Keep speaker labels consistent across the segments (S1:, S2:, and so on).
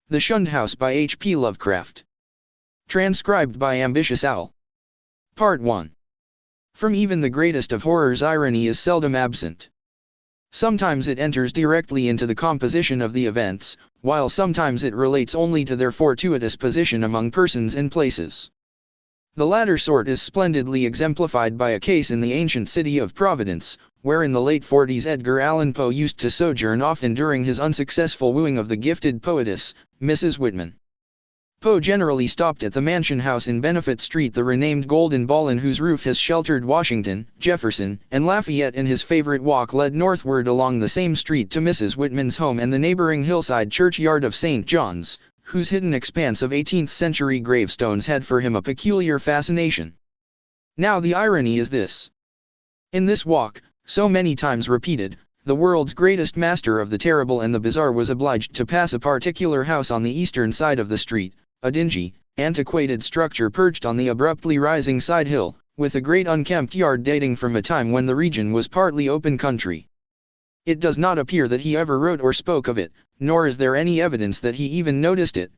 S1: The Shunned House by H.P. Lovecraft. Transcribed by Ambitious Owl. Part 1. From even the greatest of horrors, irony is seldom absent. Sometimes it enters directly into the composition of the events, while sometimes it relates only to their fortuitous position among persons and places. The latter sort is splendidly exemplified by a case in the ancient city of Providence, where in the late 40s Edgar Allan Poe used to sojourn often during his unsuccessful wooing of the gifted poetess, Mrs. Whitman. Poe generally stopped at the mansion house in Benefit Street, the renamed Golden Ball, in whose roof has sheltered Washington, Jefferson, and Lafayette, and his favorite walk led northward along the same street to Mrs. Whitman's home and the neighboring hillside churchyard of St. John's, whose hidden expanse of 18th-century gravestones had for him a peculiar fascination. Now the irony is this. In this walk, so many times repeated, the world's greatest master of the terrible and the bizarre was obliged to pass a particular house on the eastern side of the street, a dingy, antiquated structure perched on the abruptly rising side hill, with a great unkempt yard dating from a time when the region was partly open country. It does not appear that he ever wrote or spoke of it, nor is there any evidence that he even noticed it.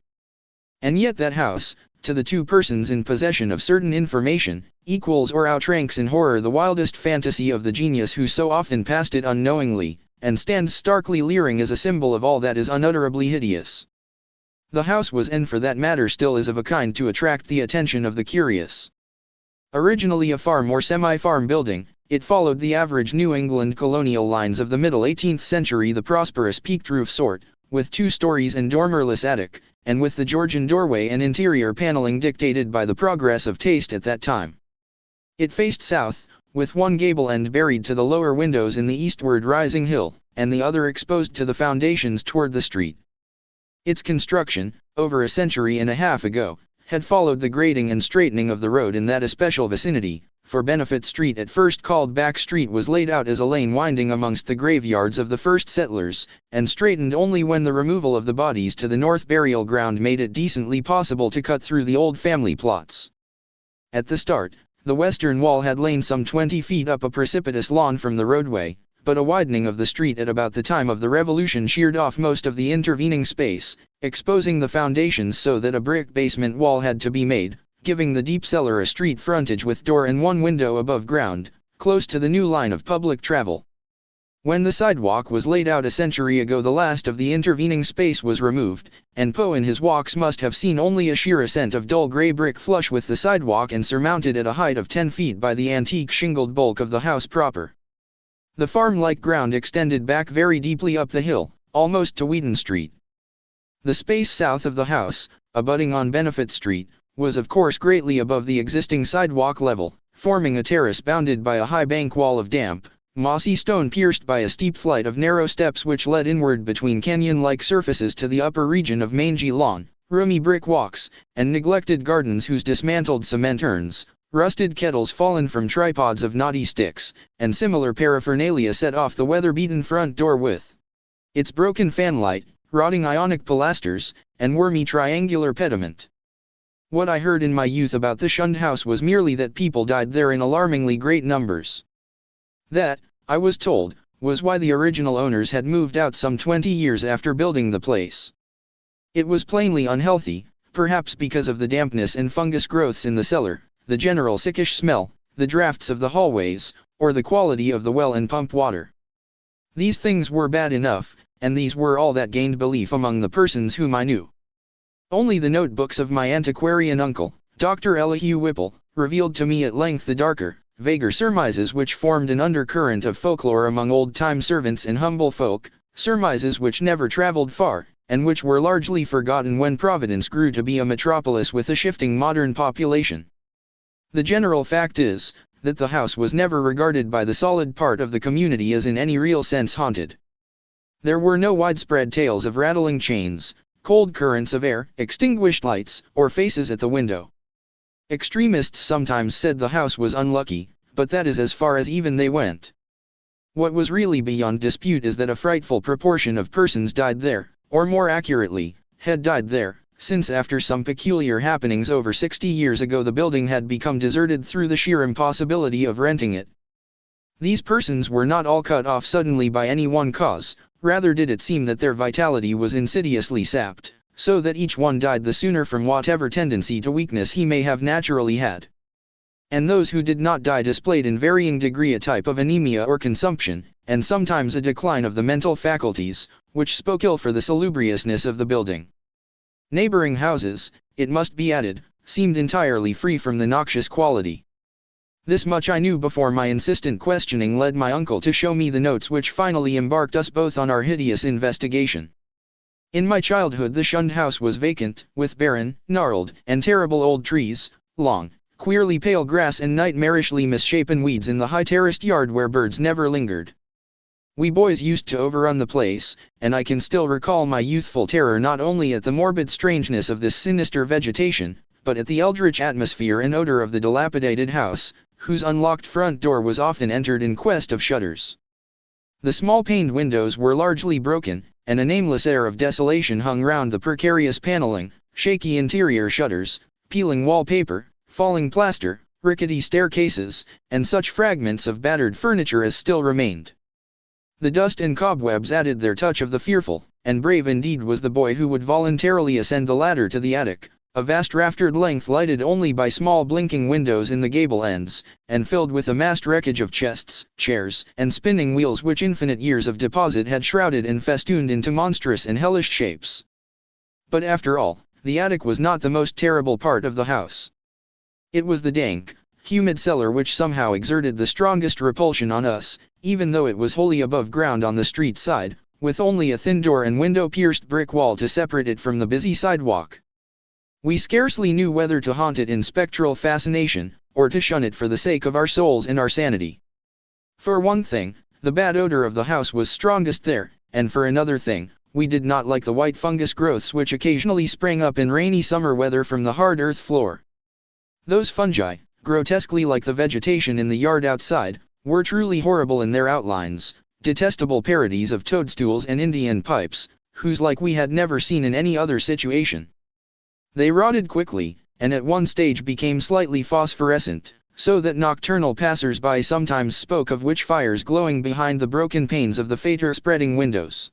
S1: And yet that house, to the two persons in possession of certain information, equals or outranks in horror the wildest fantasy of the genius who so often passed it unknowingly, and stands starkly leering as a symbol of all that is unutterably hideous. The house was, and for that matter still is, of a kind to attract the attention of the curious. Originally a farm or semi-farm building, it followed the average New England colonial lines of the middle 18th century, the prosperous peaked roof sort, with 2 stories and dormerless attic, and with the Georgian doorway and interior paneling dictated by the progress of taste at that time. It faced south, with one gable end buried to the lower windows in the eastward rising hill, and the other exposed to the foundations toward the street. Its construction, over a century and a half ago, had followed the grading and straightening of the road in that especial vicinity, for Benefit Street, at first called Back Street, was laid out as a lane winding amongst the graveyards of the first settlers, and straightened only when the removal of the bodies to the north burial ground made it decently possible to cut through the old family plots. At the start, the western wall had lain some 20 feet up a precipitous lawn from the roadway, but a widening of the street at about the time of the Revolution sheared off most of the intervening space, exposing the foundations so that a brick basement wall had to be made, giving the deep cellar a street frontage with door and one window above ground, close to the new line of public travel. When the sidewalk was laid out a century ago, the last of the intervening space was removed, and Poe in his walks must have seen only a sheer ascent of dull gray brick flush with the sidewalk and surmounted at a height of 10 feet by the antique shingled bulk of the house proper. The farm-like ground extended back very deeply up the hill, almost to Wheaton Street. The space south of the house, abutting on Benefit Street, was of course greatly above the existing sidewalk level, forming a terrace bounded by a high bank wall of damp, mossy stone pierced by a steep flight of narrow steps which led inward between canyon-like surfaces to the upper region of mangy lawn, roomy brick walks, and neglected gardens whose dismantled cement urns, rusted kettles fallen from tripods of knotty sticks, and similar paraphernalia set off the weather-beaten front door with its broken fanlight, rotting ionic pilasters, and wormy triangular pediment. What I heard in my youth about the Shunned House was merely that people died there in alarmingly great numbers. That, I was told, was why the original owners had moved out some 20 years after building the place. It was plainly unhealthy, perhaps because of the dampness and fungus growths in the cellar, the general sickish smell, the drafts of the hallways, or the quality of the well and pump water. These things were bad enough, and these were all that gained belief among the persons whom I knew. Only the notebooks of my antiquarian uncle, Dr. Elihu Whipple, revealed to me at length the darker, vaguer surmises which formed an undercurrent of folklore among old-time servants and humble folk, surmises which never traveled far, and which were largely forgotten when Providence grew to be a metropolis with a shifting modern population. The general fact is, that the house was never regarded by the solid part of the community as in any real sense haunted. There were no widespread tales of rattling chains, cold currents of air, extinguished lights, or faces at the window. Extremists sometimes said the house was unlucky, but that is as far as even they went. What was really beyond dispute is that a frightful proportion of persons died there, or more accurately, had died there, since after some peculiar happenings over 60 years ago the building had become deserted through the sheer impossibility of renting it. These persons were not all cut off suddenly by any one cause, rather did it seem that their vitality was insidiously sapped, so that each one died the sooner from whatever tendency to weakness he may have naturally had. And those who did not die displayed in varying degree a type of anemia or consumption, and sometimes a decline of the mental faculties, which spoke ill for the salubriousness of the building. Neighboring houses, it must be added, seemed entirely free from the noxious quality. This much I knew before my insistent questioning led my uncle to show me the notes which finally embarked us both on our hideous investigation. In my childhood the shunned house was vacant, with barren, gnarled, and terrible old trees, long, queerly pale grass and nightmarishly misshapen weeds in the high terraced yard where birds never lingered. We boys used to overrun the place, and I can still recall my youthful terror not only at the morbid strangeness of this sinister vegetation, but at the eldritch atmosphere and odor of the dilapidated house, whose unlocked front door was often entered in quest of shutters. The small paned windows were largely broken, and a nameless air of desolation hung round the precarious paneling, shaky interior shutters, peeling wallpaper, falling plaster, rickety staircases, and such fragments of battered furniture as still remained. The dust and cobwebs added their touch of the fearful, and brave indeed was the boy who would voluntarily ascend the ladder to the attic, a vast raftered length lighted only by small blinking windows in the gable ends, and filled with a massed wreckage of chests, chairs, and spinning wheels which infinite years of deposit had shrouded and festooned into monstrous and hellish shapes. But after all, the attic was not the most terrible part of the house. It was the dank, humid cellar which somehow exerted the strongest repulsion on us, even though it was wholly above ground on the street side, with only a thin door and window-pierced brick wall to separate it from the busy sidewalk. We scarcely knew whether to haunt it in spectral fascination, or to shun it for the sake of our souls and our sanity. For one thing, the bad odor of the house was strongest there, and for another thing, we did not like the white fungus growths which occasionally sprang up in rainy summer weather from the hard earth floor. Those fungi, grotesquely like the vegetation in the yard outside, were truly horrible in their outlines, detestable parodies of toadstools and Indian pipes, whose like we had never seen in any other situation. They rotted quickly, and at one stage became slightly phosphorescent, so that nocturnal passers-by sometimes spoke of witch fires glowing behind the broken panes of the fater-spreading windows.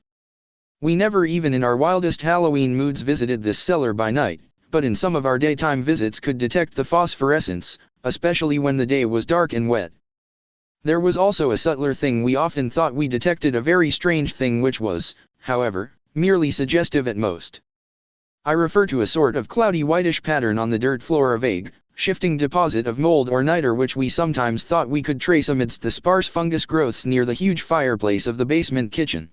S1: We never even in our wildest Halloween moods visited this cellar by night, but in some of our daytime visits could detect the phosphorescence, especially when the day was dark and wet. There was also a subtler thing we often thought we detected, a very strange thing which was, however, merely suggestive at most. I refer to a sort of cloudy whitish pattern on the dirt floor, a vague, shifting deposit of mold or niter which we sometimes thought we could trace amidst the sparse fungus growths near the huge fireplace of the basement kitchen.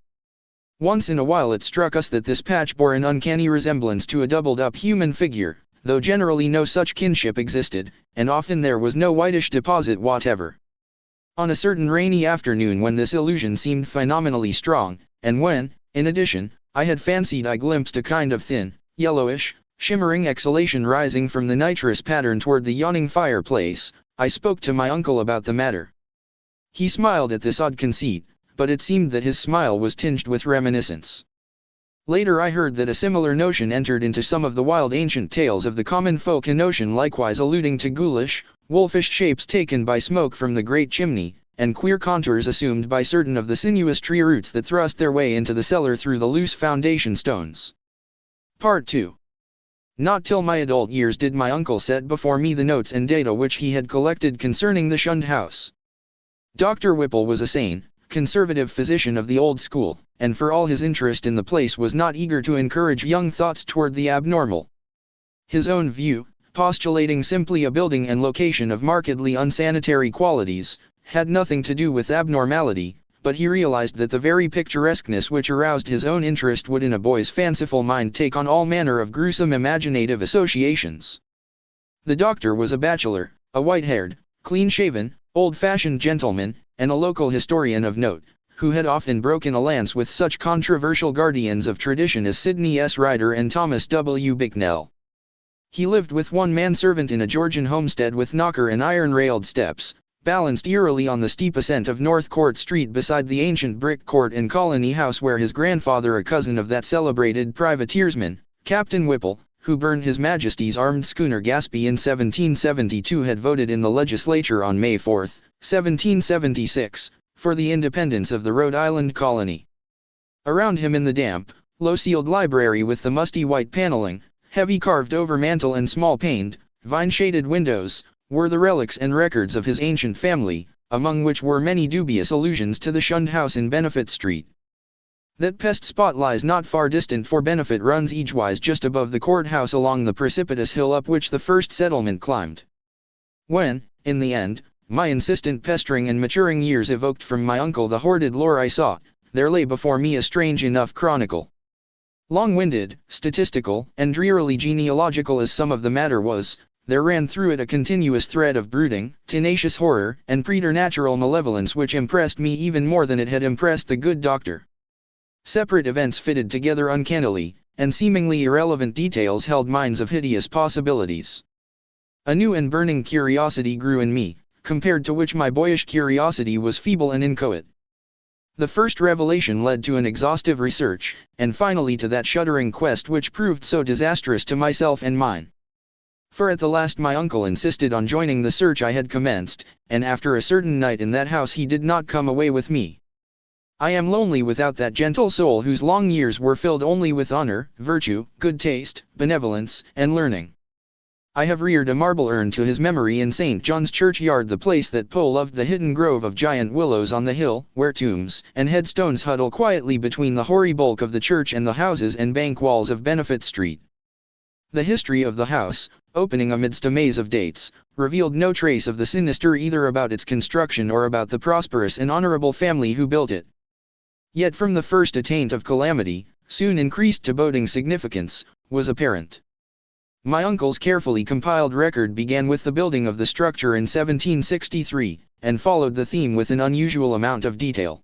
S1: Once in a while it struck us that this patch bore an uncanny resemblance to a doubled-up human figure, though generally no such kinship existed, and often there was no whitish deposit whatever. On a certain rainy afternoon when this illusion seemed phenomenally strong, and when, in addition, I had fancied I glimpsed a kind of thin, yellowish, shimmering exhalation rising from the nitrous pattern toward the yawning fireplace, I spoke to my uncle about the matter. He smiled at this odd conceit, but it seemed that his smile was tinged with reminiscence. Later I heard that a similar notion entered into some of the wild ancient tales of the common folk, a notion likewise alluding to ghoulish, wolfish shapes taken by smoke from the great chimney, and queer contours assumed by certain of the sinuous tree roots that thrust their way into the cellar through the loose foundation stones. Part 2. Not till my adult years did my uncle set before me the notes and data which he had collected concerning the shunned house. Dr. Whipple was a sane, conservative physician of the old school, and for all his interest in the place was not eager to encourage young thoughts toward the abnormal. His own view, postulating simply a building and location of markedly unsanitary qualities, had nothing to do with abnormality, but he realized that the very picturesqueness which aroused his own interest would in a boy's fanciful mind take on all manner of gruesome imaginative associations. The doctor was a bachelor, a white-haired, clean-shaven, old-fashioned gentleman, and a local historian of note, who had often broken a lance with such controversial guardians of tradition as Sidney S. Ryder and Thomas W. Bicknell. He lived with one manservant in a Georgian homestead with knocker and iron-railed steps, balanced eerily on the steep ascent of North Court Street beside the ancient brick court and colony house where his grandfather, a cousin of that celebrated privateersman, Captain Whipple, who burned His Majesty's armed schooner Gaspee in 1772, had voted in the legislature on May 4, 1776, for the independence of the Rhode Island colony. Around him in the damp, low-ceiled library with the musty white paneling, heavy carved-over mantel and small-paned, vine-shaded windows, were the relics and records of his ancient family, among which were many dubious allusions to the Shunned house in Benefit Street. That pest spot lies not far distant, for Benefit runs edgewise just above the courthouse along the precipitous hill up which the first settlement climbed. When, in the end, my insistent pestering and maturing years evoked from my uncle the hoarded lore I sought, there lay before me a strange enough chronicle. Long-winded, statistical, and drearily genealogical as some of the matter was, there ran through it a continuous thread of brooding, tenacious horror, and preternatural malevolence which impressed me even more than it had impressed the good doctor. Separate events fitted together uncannily, and seemingly irrelevant details held mines of hideous possibilities. A new and burning curiosity grew in me, compared to which my boyish curiosity was feeble and inchoate. The first revelation led to an exhaustive research, and finally to that shuddering quest which proved so disastrous to myself and mine. For at the last my uncle insisted on joining the search I had commenced, and after a certain night in that house he did not come away with me. I am lonely without that gentle soul whose long years were filled only with honor, virtue, good taste, benevolence, and learning. I have reared a marble urn to his memory in St. John's churchyard, the place that Poe loved, the hidden grove of giant willows on the hill, where tombs and headstones huddle quietly between the hoary bulk of the church and the houses and bank walls of Benefit Street. The history of the house, opening amidst a maze of dates, revealed no trace of the sinister either about its construction or about the prosperous and honorable family who built it. Yet from the first a taint of calamity, soon increased to boding significance, was apparent. My uncle's carefully compiled record began with the building of the structure in 1763, and followed the theme with an unusual amount of detail.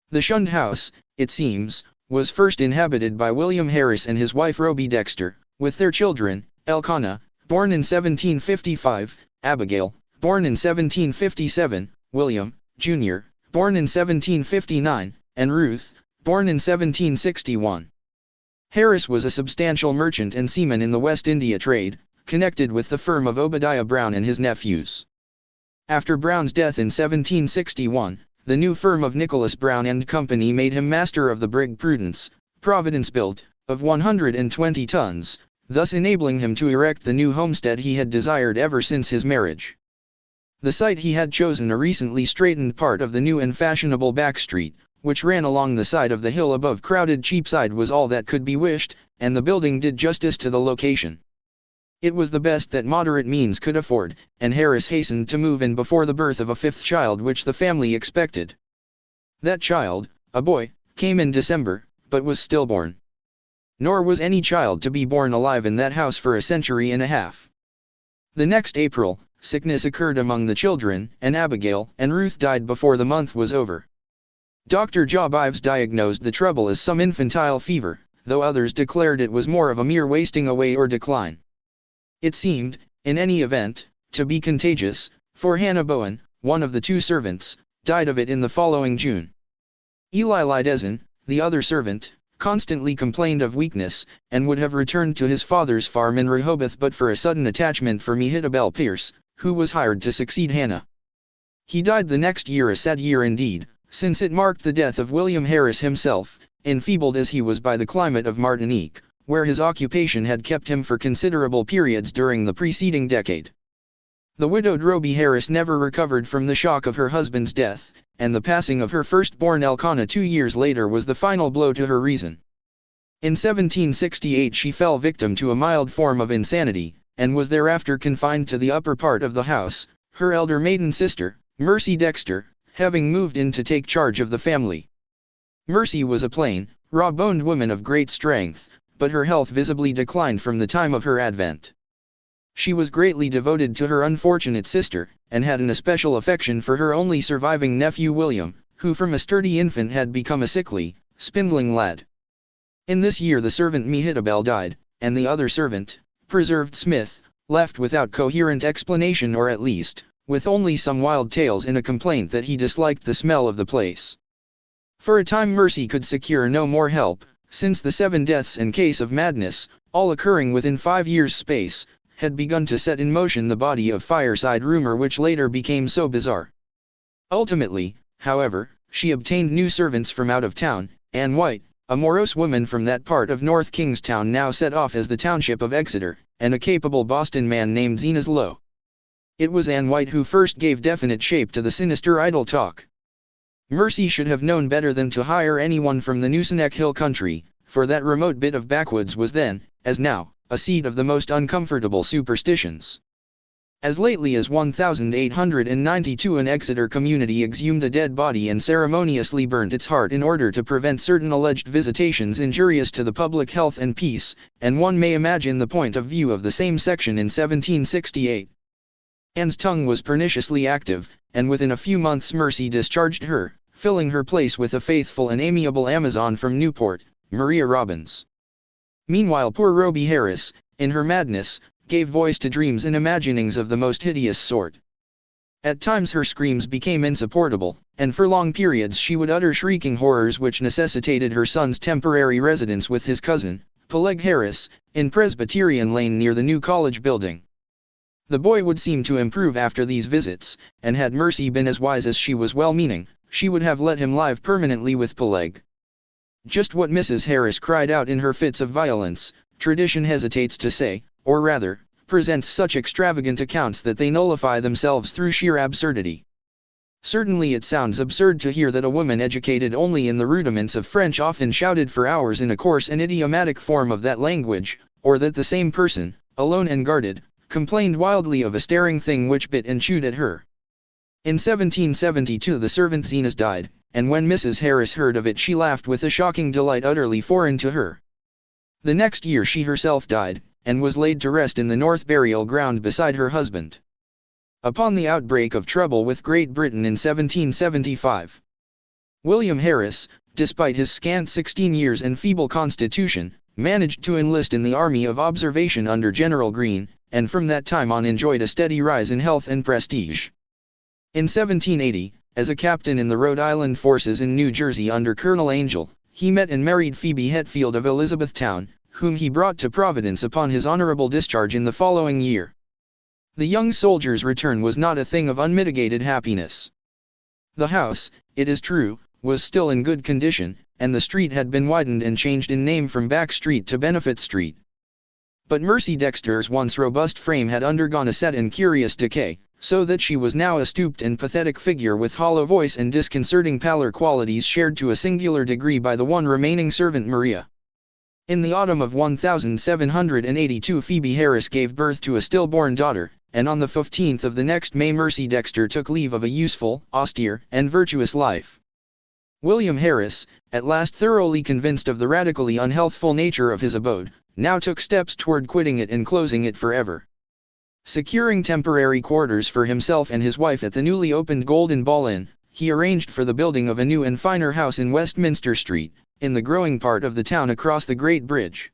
S1: The Shunned house, it seems, was first inhabited by William Harris and his wife Roby Dexter, with their children, Elkanah, born in 1755, Abigail, born in 1757, William, Jr., born in 1759, and Ruth, born in 1761. Harris was a substantial merchant and seaman in the West India trade, connected with the firm of Obadiah Brown and his nephews. After Brown's death in 1761, the new firm of Nicholas Brown and Company made him master of the brig Prudence, Providence-built, of 120 tons, thus enabling him to erect the new homestead he had desired ever since his marriage. The site he had chosen, a recently straightened part of the new and fashionable back street, which ran along the side of the hill above crowded Cheapside, was all that could be wished, and the building did justice to the location. It was the best that moderate means could afford, and Harris hastened to move in before the birth of a fifth child which the family expected. That child, a boy, came in December, but was stillborn. Nor was any child to be born alive in that house for a century and a half. The next April, sickness occurred among the children, and Abigail and Ruth died before the month was over. Dr. Job Ives diagnosed the trouble as some infantile fever, though others declared it was more of a mere wasting away or decline. It seemed, in any event, to be contagious, for Hannah Bowen, one of the two servants, died of it in the following June. Eli Lidezen, the other servant, constantly complained of weakness, and would have returned to his father's farm in Rehoboth but for a sudden attachment for Mehitabel Pierce, who was hired to succeed Hannah. He died the next year, a sad year indeed, since it marked the death of William Harris himself, enfeebled as he was by the climate of Martinique, where his occupation had kept him for considerable periods during the preceding decade. The widowed Roby Harris never recovered from the shock of her husband's death, and the passing of her firstborn Elkanah 2 years later was the final blow to her reason. In 1768 she fell victim to a mild form of insanity, and was thereafter confined to the upper part of the house, her elder maiden sister, Mercy Dexter, having moved in to take charge of the family. Mercy was a plain, raw-boned woman of great strength, but her health visibly declined from the time of her advent. She was greatly devoted to her unfortunate sister, and had an especial affection for her only surviving nephew William, who from a sturdy infant had become a sickly, spindling lad. In this year the servant Mehitabel died, and the other servant, Preserved Smith, left without coherent explanation, or at least, with only some wild tales and a complaint that he disliked the smell of the place. For a time Mercy could secure no more help, since the 7 deaths and case of madness, all occurring within 5 years' space, had begun to set in motion the body of fireside rumor which later became so bizarre. Ultimately, however, she obtained new servants from out of town, Anne White, a morose woman from that part of North Kingstown now set off as the township of Exeter, and a capable Boston man named Zenas Lowe. It was Anne White who first gave definite shape to the sinister idle talk. Mercy should have known better than to hire anyone from the Nooseneck Hill country, for that remote bit of backwoods was then, as now, a seat of the most uncomfortable superstitions. As lately as 1892 an Exeter community exhumed a dead body and ceremoniously burnt its heart in order to prevent certain alleged visitations injurious to the public health and peace, and one may imagine the point of view of the same section in 1768. Anne's tongue was perniciously active, and within a few months Mercy discharged her, filling her place with a faithful and amiable Amazon from Newport, Maria Robbins. Meanwhile poor Roby Harris, in her madness, gave voice to dreams and imaginings of the most hideous sort. At times her screams became insupportable, and for long periods she would utter shrieking horrors which necessitated her son's temporary residence with his cousin, Peleg Harris, in Presbyterian Lane near the new college building. The boy would seem to improve after these visits, and had Mercy been as wise as she was well-meaning, she would have let him live permanently with Peleg. Just what Mrs. Harris cried out in her fits of violence, tradition hesitates to say, or rather, presents such extravagant accounts that they nullify themselves through sheer absurdity. Certainly it sounds absurd to hear that a woman educated only in the rudiments of French often shouted for hours in a coarse and idiomatic form of that language, or that the same person, alone and guarded, complained wildly of a staring thing which bit and chewed at her. In 1772 the servant Zenas died, and when Mrs. Harris heard of it she laughed with a shocking delight utterly foreign to her. The next year she herself died, and was laid to rest in the North Burial Ground beside her husband. Upon the outbreak of trouble with Great Britain in 1775, William Harris, despite his scant 16 years and feeble constitution, managed to enlist in the Army of Observation under General Greene, and from that time on enjoyed a steady rise in health and prestige. In 1780, as a captain in the Rhode Island forces in New Jersey under Colonel Angell, he met and married Phoebe Hetfield of Elizabethtown, whom he brought to Providence upon his honorable discharge in the following year. The young soldier's return was not a thing of unmitigated happiness. The house, it is true, was still in good condition, and the street had been widened and changed in name from Back Street to Benefit Street. But Mercy Dexter's once robust frame had undergone a sad and curious decay, so that she was now a stooped and pathetic figure with hollow voice and disconcerting pallor, qualities shared to a singular degree by the one remaining servant Maria. In the autumn of 1782 Phoebe Harris gave birth to a stillborn daughter, and on the 15th of the next May Mercy Dexter took leave of a useful, austere, and virtuous life. William Harris, at last thoroughly convinced of the radically unhealthful nature of his abode, now took steps toward quitting it and closing it forever. Securing temporary quarters for himself and his wife at the newly opened Golden Ball Inn, he arranged for the building of a new and finer house in Westminster Street, in the growing part of the town across the Great Bridge.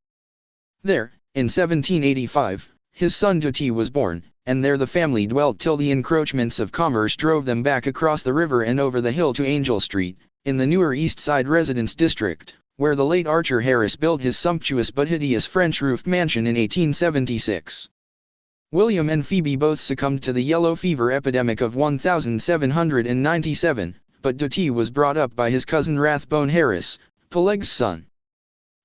S1: There, in 1785, his son Dutty was born, and there the family dwelt till the encroachments of commerce drove them back across the river and over the hill to Angel Street, in the newer East Side residence district, where the late Archer Harris built his sumptuous but hideous French-roofed mansion in 1876. William and Phoebe both succumbed to the yellow fever epidemic of 1797, but Dutty was brought up by his cousin Rathbone Harris, Peleg's son.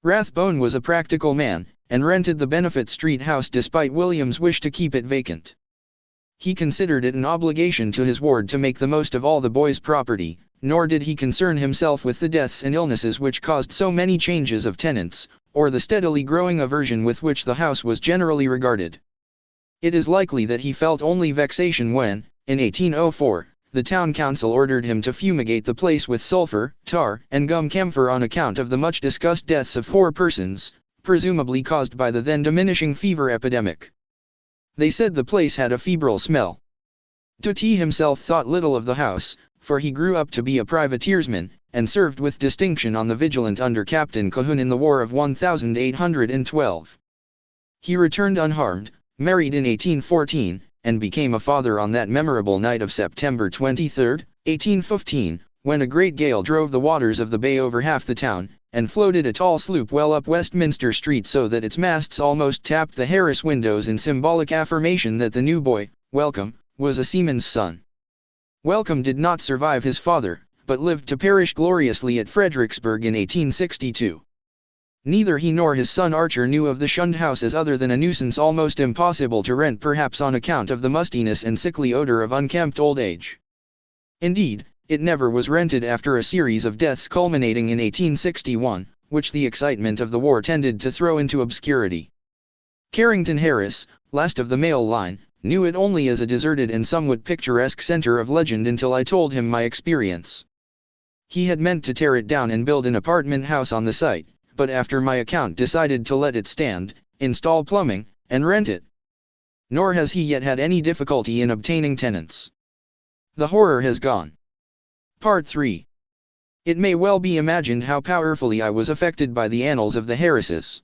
S1: Rathbone was a practical man, and rented the Benefit Street house despite William's wish to keep it vacant. He considered it an obligation to his ward to make the most of all the boy's property, nor did he concern himself with the deaths and illnesses which caused so many changes of tenants, or the steadily growing aversion with which the house was generally regarded. It is likely that he felt only vexation when, in 1804, the town council ordered him to fumigate the place with sulfur, tar, and gum camphor on account of the much discussed deaths of 4 persons, presumably caused by the then diminishing fever epidemic. They said the place had a febrile smell. Dutty himself thought little of the house, for he grew up to be a privateersman, and served with distinction on the Vigilant under Captain Cahoon in the War of 1812. He returned unharmed, married in 1814, and became a father on that memorable night of September 23, 1815, when a great gale drove the waters of the bay over half the town, and floated a tall sloop well up Westminster Street so that its masts almost tapped the Harris windows in symbolic affirmation that the new boy, Welcome, was a seaman's son. Welcome did not survive his father, but lived to perish gloriously at Fredericksburg in 1862. Neither he nor his son Archer knew of the Shunned house as other than a nuisance almost impossible to rent, perhaps on account of the mustiness and sickly odor of unkempt old age. Indeed, it never was rented after a series of deaths culminating in 1861, which the excitement of the war tended to throw into obscurity. Carrington Harris, last of the male line, knew it only as a deserted and somewhat picturesque center of legend until I told him my experience. He had meant to tear it down and build an apartment house on the site, but after my account decided to let it stand, install plumbing, and rent it. Nor has he yet had any difficulty in obtaining tenants. The horror has gone. Part 3. It may well be imagined how powerfully I was affected by the annals of the Harrises.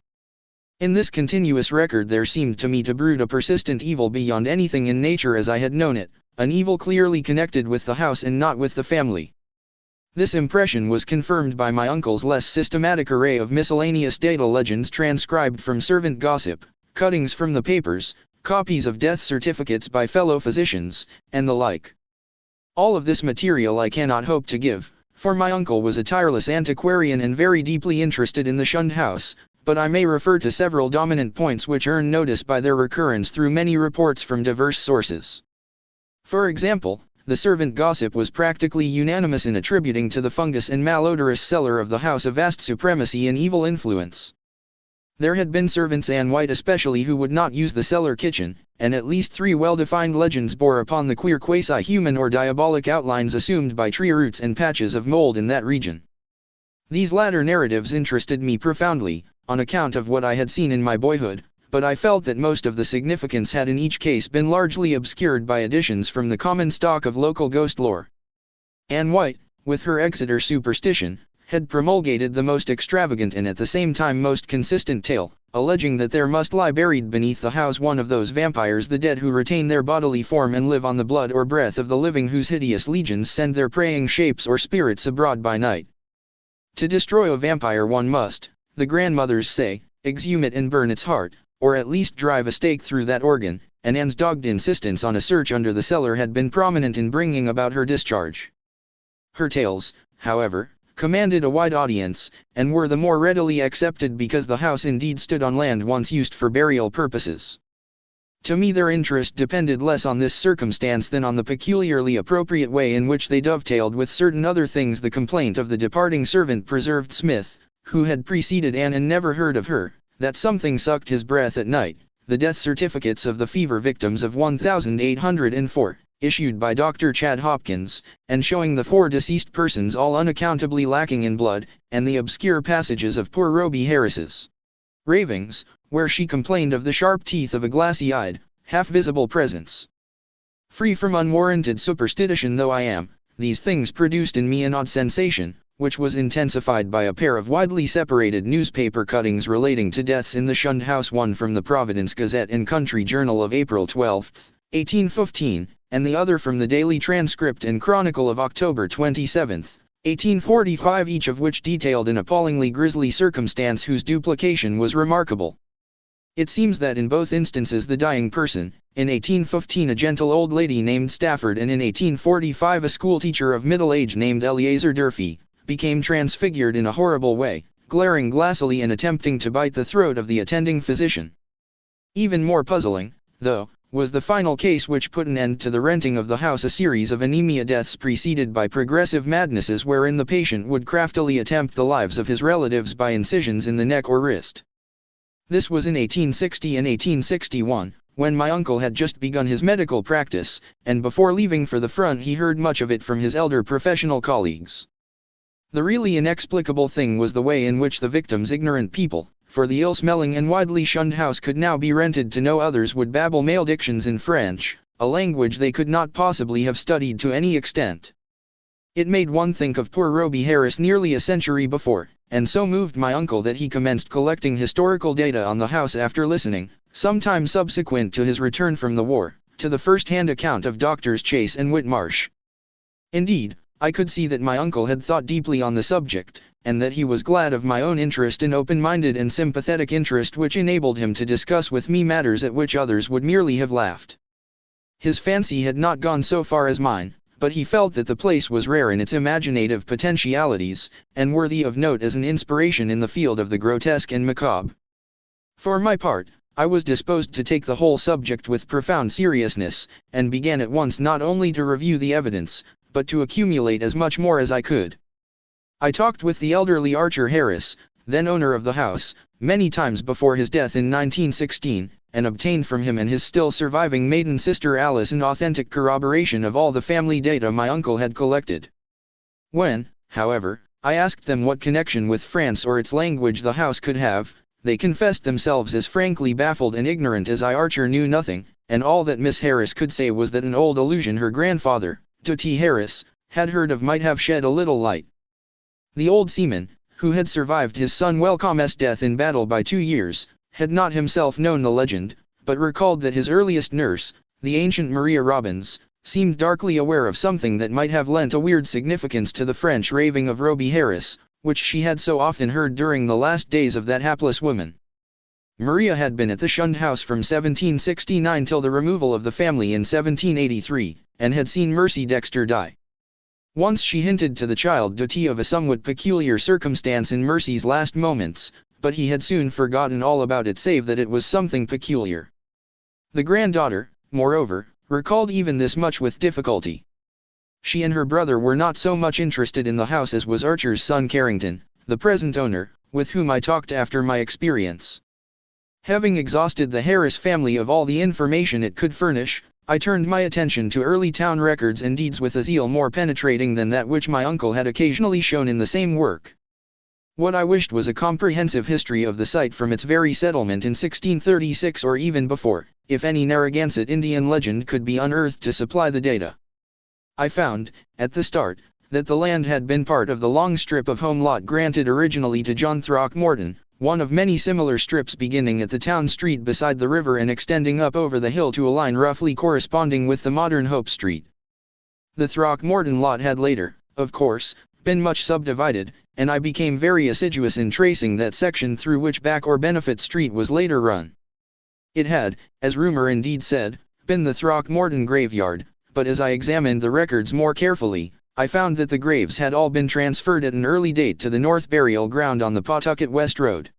S1: In this continuous record there seemed to me to brood a persistent evil beyond anything in nature as I had known it, an evil clearly connected with the house and not with the family. This impression was confirmed by my uncle's less systematic array of miscellaneous data legends transcribed from servant gossip, cuttings from the papers, copies of death certificates by fellow physicians, and the like. All of this material I cannot hope to give, for my uncle was a tireless antiquarian and very deeply interested in the Shunned house, but I may refer to several dominant points which earn notice by their recurrence through many reports from diverse sources. For example, the servant gossip was practically unanimous in attributing to the fungus and malodorous cellar of the house a vast supremacy and evil influence. There had been servants, Ann White especially, who would not use the cellar kitchen, and at least 3 well-defined legends bore upon the queer quasi-human or diabolic outlines assumed by tree roots and patches of mold in that region. These latter narratives interested me profoundly, on account of what I had seen in my boyhood, but I felt that most of the significance had in each case been largely obscured by additions from the common stock of local ghost lore. Ann White, with her Exeter superstition, had promulgated the most extravagant and at the same time most consistent tale, alleging that there must lie buried beneath the house one of those vampires, the dead who retain their bodily form and live on the blood or breath of the living, whose hideous legions send their preying shapes or spirits abroad by night. To destroy a vampire one must, the grandmothers say, exhume it and burn its heart, or at least drive a stake through that organ, and Anne's dogged insistence on a search under the cellar had been prominent in bringing about her discharge. Her tales, however, commanded a wide audience, and were the more readily accepted because the house indeed stood on land once used for burial purposes. To me their interest depended less on this circumstance than on the peculiarly appropriate way in which they dovetailed with certain other things. The complaint of the departing servant preserved Smith, who had preceded Anne and never heard of her, that something sucked his breath at night, the death certificates of the fever victims of 1804, issued by Dr. Chad Hopkins, and showing the 4 deceased persons all unaccountably lacking in blood, and the obscure passages of poor Roby Harris's ravings, where she complained of the sharp teeth of a glassy-eyed, half-visible presence. Free from unwarranted superstition though I am, these things produced in me an odd sensation, which was intensified by a pair of widely separated newspaper cuttings relating to deaths in the Shunned house, one from the Providence Gazette and Country Journal of April 12, 1815, and the other from the Daily Transcript and Chronicle of October 27, 1845, each of which detailed an appallingly grisly circumstance whose duplication was remarkable. It seems that in both instances the dying person, in 1815 a gentle old lady named Stafford, and in 1845 a schoolteacher of middle age named Eleazar Durfee, became transfigured in a horrible way, glaring glassily and attempting to bite the throat of the attending physician. Even more puzzling, though, was the final case which put an end to the renting of the house, a series of anemia deaths preceded by progressive madnesses wherein the patient would craftily attempt the lives of his relatives by incisions in the neck or wrist. This was in 1860 and 1861, when my uncle had just begun his medical practice, and before leaving for the front he heard much of it from his elder professional colleagues. The really inexplicable thing was the way in which the victims, ignorant people, for the ill-smelling and widely shunned house could now be rented to no others, would babble maledictions in French, a language they could not possibly have studied to any extent. It made one think of poor Roby Harris nearly a century before, and so moved my uncle that he commenced collecting historical data on the house after listening, some time subsequent to his return from the war, to the first-hand account of Doctors Chase and Whitmarsh. Indeed, I could see that my uncle had thought deeply on the subject, and that he was glad of my own interest, an open-minded and sympathetic interest which enabled him to discuss with me matters at which others would merely have laughed. His fancy had not gone so far as mine, but he felt that the place was rare in its imaginative potentialities, and worthy of note as an inspiration in the field of the grotesque and macabre. For my part, I was disposed to take the whole subject with profound seriousness, and began at once not only to review the evidence, but to accumulate as much more as I could. I talked with the elderly Archer Harris, then owner of the house, many times before his death in 1916, and obtained from him and his still surviving maiden sister Alice an authentic corroboration of all the family data my uncle had collected. When, however, I asked them what connection with France or its language the house could have, they confessed themselves as frankly baffled and ignorant as I. Archer knew nothing, and all that Miss Harris could say was that an old illusion her grandfather, T. Harris, had heard of might have shed a little light. The old seaman, who had survived his son Welcome's death in battle by 2 years, had not himself known the legend, but recalled that his earliest nurse, the ancient Maria Robbins, seemed darkly aware of something that might have lent a weird significance to the French raving of Roby Harris, which she had so often heard during the last days of that hapless woman. Maria had been at the Shunned house from 1769 till the removal of the family in 1783, and had seen Mercy Dexter die. Once she hinted to the child Dottie of a somewhat peculiar circumstance in Mercy's last moments, but he had soon forgotten all about it save that it was something peculiar. The granddaughter, moreover, recalled even this much with difficulty. She and her brother were not so much interested in the house as was Archer's son Carrington, the present owner, with whom I talked after my experience. Having exhausted the Harris family of all the information it could furnish, I turned my attention to early town records and deeds with a zeal more penetrating than that which my uncle had occasionally shown in the same work. What I wished was a comprehensive history of the site from its very settlement in 1636 or even before, if any Narragansett Indian legend could be unearthed to supply the data. I found, at the start, that the land had been part of the long strip of home lot granted originally to John Throckmorton, one of many similar strips beginning at the town street beside the river and extending up over the hill to a line roughly corresponding with the modern Hope Street. The Throckmorton lot had later, of course, been much subdivided, and I became very assiduous in tracing that section through which Back or Benefit Street was later run. It had, as rumor indeed said, been the Throckmorton graveyard, but as I examined the records more carefully, I found that the graves had all been transferred at an early date to the North Burial Ground on the Pawtucket West Road.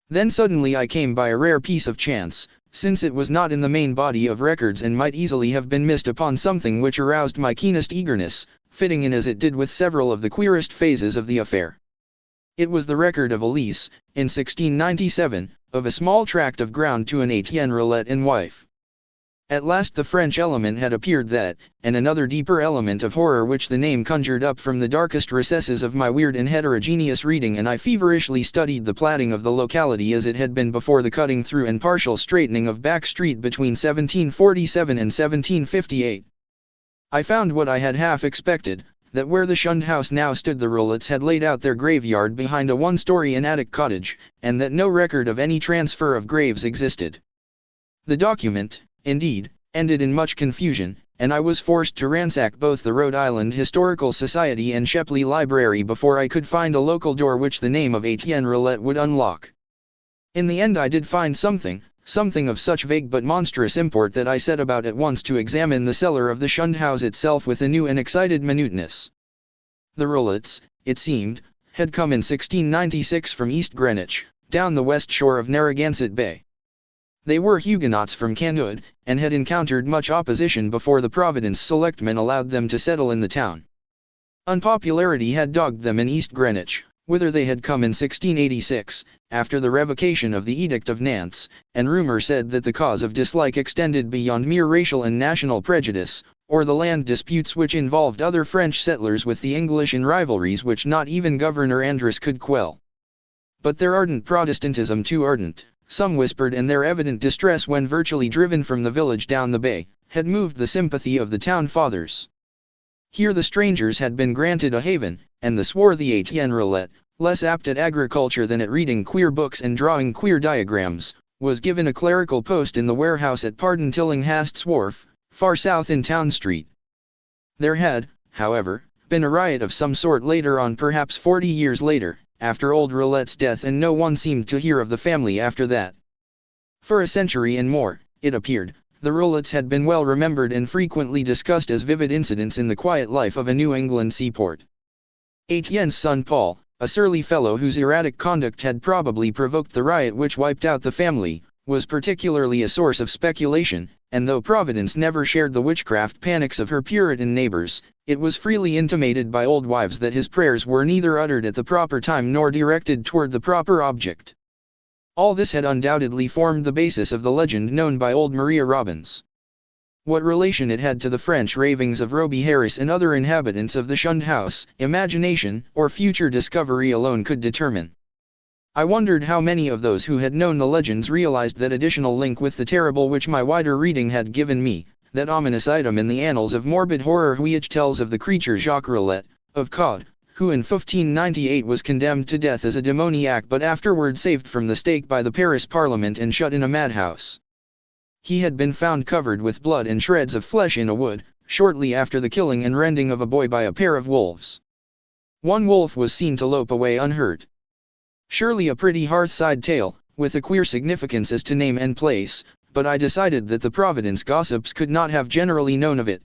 S1: Then suddenly I came by a rare piece of chance, since it was not in the main body of records and might easily have been missed upon something which aroused my keenest eagerness, fitting in as it did with several of the queerest phases of the affair. It was the record of a lease, in 1697, of a small tract of ground to an Etienne Roulette and wife. At last the French element had appeared that, and another deeper element of horror which the name conjured up from the darkest recesses of my weird and heterogeneous reading, and I feverishly studied the platting of the locality as it had been before the cutting through and partial straightening of Back Street between 1747 and 1758. I found what I had half expected, that where the Shunned house now stood the Roulettes had laid out their graveyard behind a one-story and attic cottage, and that no record of any transfer of graves existed. The document, indeed, ended in much confusion, and I was forced to ransack both the Rhode Island Historical Society and Shepley Library before I could find a local door which the name of Etienne Roulette would unlock. In the end I did find something of such vague but monstrous import that I set about at once to examine the cellar of the Shunned house itself with a new and excited minuteness. The Roulettes, it seemed, had come in 1696 from East Greenwich, down the west shore of Narragansett Bay. They were Huguenots from Canwood, and had encountered much opposition before the Providence selectmen allowed them to settle in the town. Unpopularity had dogged them in East Greenwich, whither they had come in 1686, after the revocation of the Edict of Nantes, and rumor said that the cause of dislike extended beyond mere racial and national prejudice, or the land disputes which involved other French settlers with the English in rivalries which not even Governor Andros could quell. But their ardent Protestantism too ardent, some whispered, and their evident distress when virtually driven from the village down the bay, had moved the sympathy of the town fathers. Here the strangers had been granted a haven, and the swarthy Etienne Roulette, less apt at agriculture than at reading queer books and drawing queer diagrams, was given a clerical post in the warehouse at Pardon Tillinghast's Wharf, far south in Town Street. There had, however, been a riot of some sort later on, perhaps 40 years later, after old Roulette's death, and no one seemed to hear of the family after that. For a century and more, it appeared, the roulettes had been well remembered and frequently discussed as vivid incidents in the quiet life of a New England seaport. Etienne's son Paul, a surly fellow whose erratic conduct had probably provoked the riot which wiped out the family, was particularly a source of speculation, and though Providence never shared the witchcraft panics of her Puritan neighbors, it was freely intimated by old wives that his prayers were neither uttered at the proper time nor directed toward the proper object. All this had undoubtedly formed the basis of the legend known by old Maria Robbins. What relation it had to the French ravings of Roby Harris and other inhabitants of the Shunned house, imagination or future discovery alone could determine. I wondered how many of those who had known the legends realized that additional link with the terrible which my wider reading had given me, that ominous item in the annals of morbid horror which tells of the creature Jacques Roulet, of Caude, who in 1598 was condemned to death as a demoniac but afterward saved from the stake by the Paris Parliament and shut in a madhouse. He had been found covered with blood and shreds of flesh in a wood, shortly after the killing and rending of a boy by a pair of wolves. One wolf was seen to lope away unhurt. Surely a pretty hearthside tale, with a queer significance as to name and place, but I decided that the Providence gossips could not have generally known of it.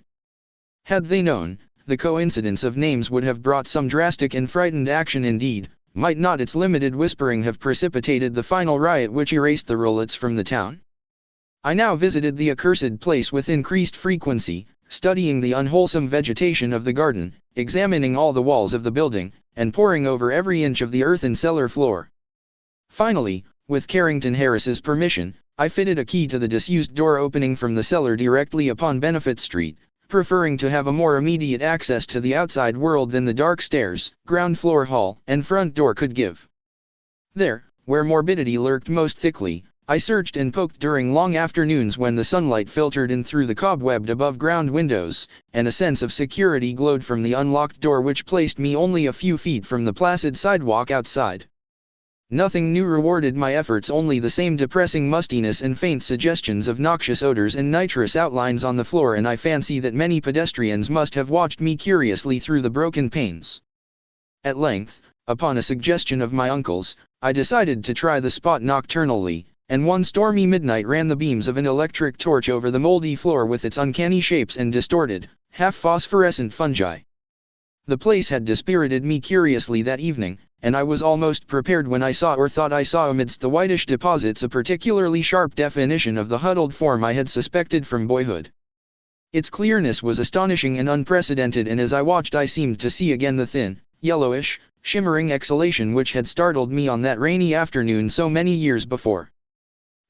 S1: Had they known, the coincidence of names would have brought some drastic and frightened action indeed. Might not its limited whispering have precipitated the final riot which erased the roulettes from the town? I now visited the accursed place with increased frequency, studying the unwholesome vegetation of the garden, examining all the walls of the building, and poring over every inch of the earthen cellar floor. Finally, with Carrington Harris's permission, I fitted a key to the disused door opening from the cellar directly upon Benefit Street, preferring to have a more immediate access to the outside world than the dark stairs, ground floor hall, and front door could give. There, where morbidity lurked most thickly, I searched and poked during long afternoons when the sunlight filtered in through the cobwebbed above-ground windows, and a sense of security glowed from the unlocked door which placed me only a few feet from the placid sidewalk outside. Nothing new rewarded my efforts, only the same depressing mustiness and faint suggestions of noxious odors and nitrous outlines on the floor, and I fancy that many pedestrians must have watched me curiously through the broken panes. At length, upon a suggestion of my uncle's, I decided to try the spot nocturnally, and one stormy midnight ran the beams of an electric torch over the moldy floor with its uncanny shapes and distorted, half-phosphorescent fungi. The place had dispirited me curiously that evening, and I was almost prepared when I saw, or thought I saw amidst the whitish deposits, a particularly sharp definition of the huddled form I had suspected from boyhood. Its clearness was astonishing and unprecedented, and as I watched I seemed to see again the thin, yellowish, shimmering exhalation which had startled me on that rainy afternoon so many years before.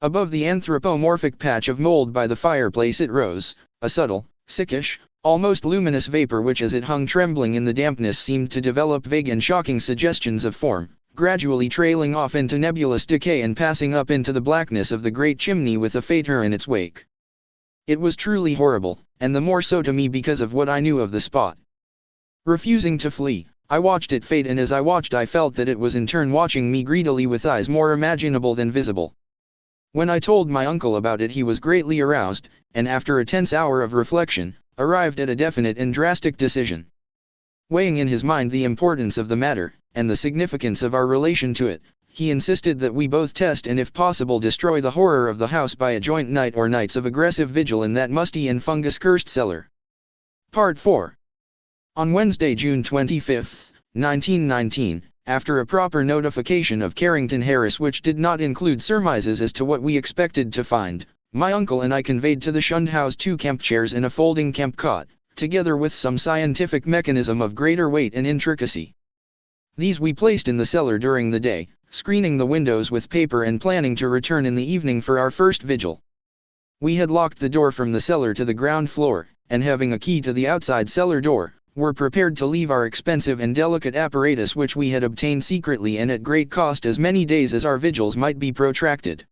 S1: Above the anthropomorphic patch of mold by the fireplace it rose, a subtle, sickish, almost luminous vapor which as it hung trembling in the dampness seemed to develop vague and shocking suggestions of form, gradually trailing off into nebulous decay and passing up into the blackness of the great chimney with a fater in its wake. It was truly horrible, and the more so to me because of what I knew of the spot. Refusing to flee, I watched it fade, and as I watched I felt that it was in turn watching me greedily with eyes more imaginable than visible. When I told my uncle about it he was greatly aroused, and after a tense hour of reflection, arrived at a definite and drastic decision. Weighing in his mind the importance of the matter, and the significance of our relation to it, he insisted that we both test and if possible destroy the horror of the house by a joint night or nights of aggressive vigil in that musty and fungus-cursed cellar. Part 4. On Wednesday, June 25, 1919, after a proper notification of Carrington Harris which did not include surmises as to what we expected to find, my uncle and I conveyed to the Shunned house 2 camp chairs and a folding camp cot, together with some scientific mechanism of greater weight and intricacy. These we placed in the cellar during the day, screening the windows with paper and planning to return in the evening for our first vigil. We had locked the door from the cellar to the ground floor, and having a key to the outside cellar door, were prepared to leave our expensive and delicate apparatus which we had obtained secretly and at great cost as many days as our vigils might be protracted.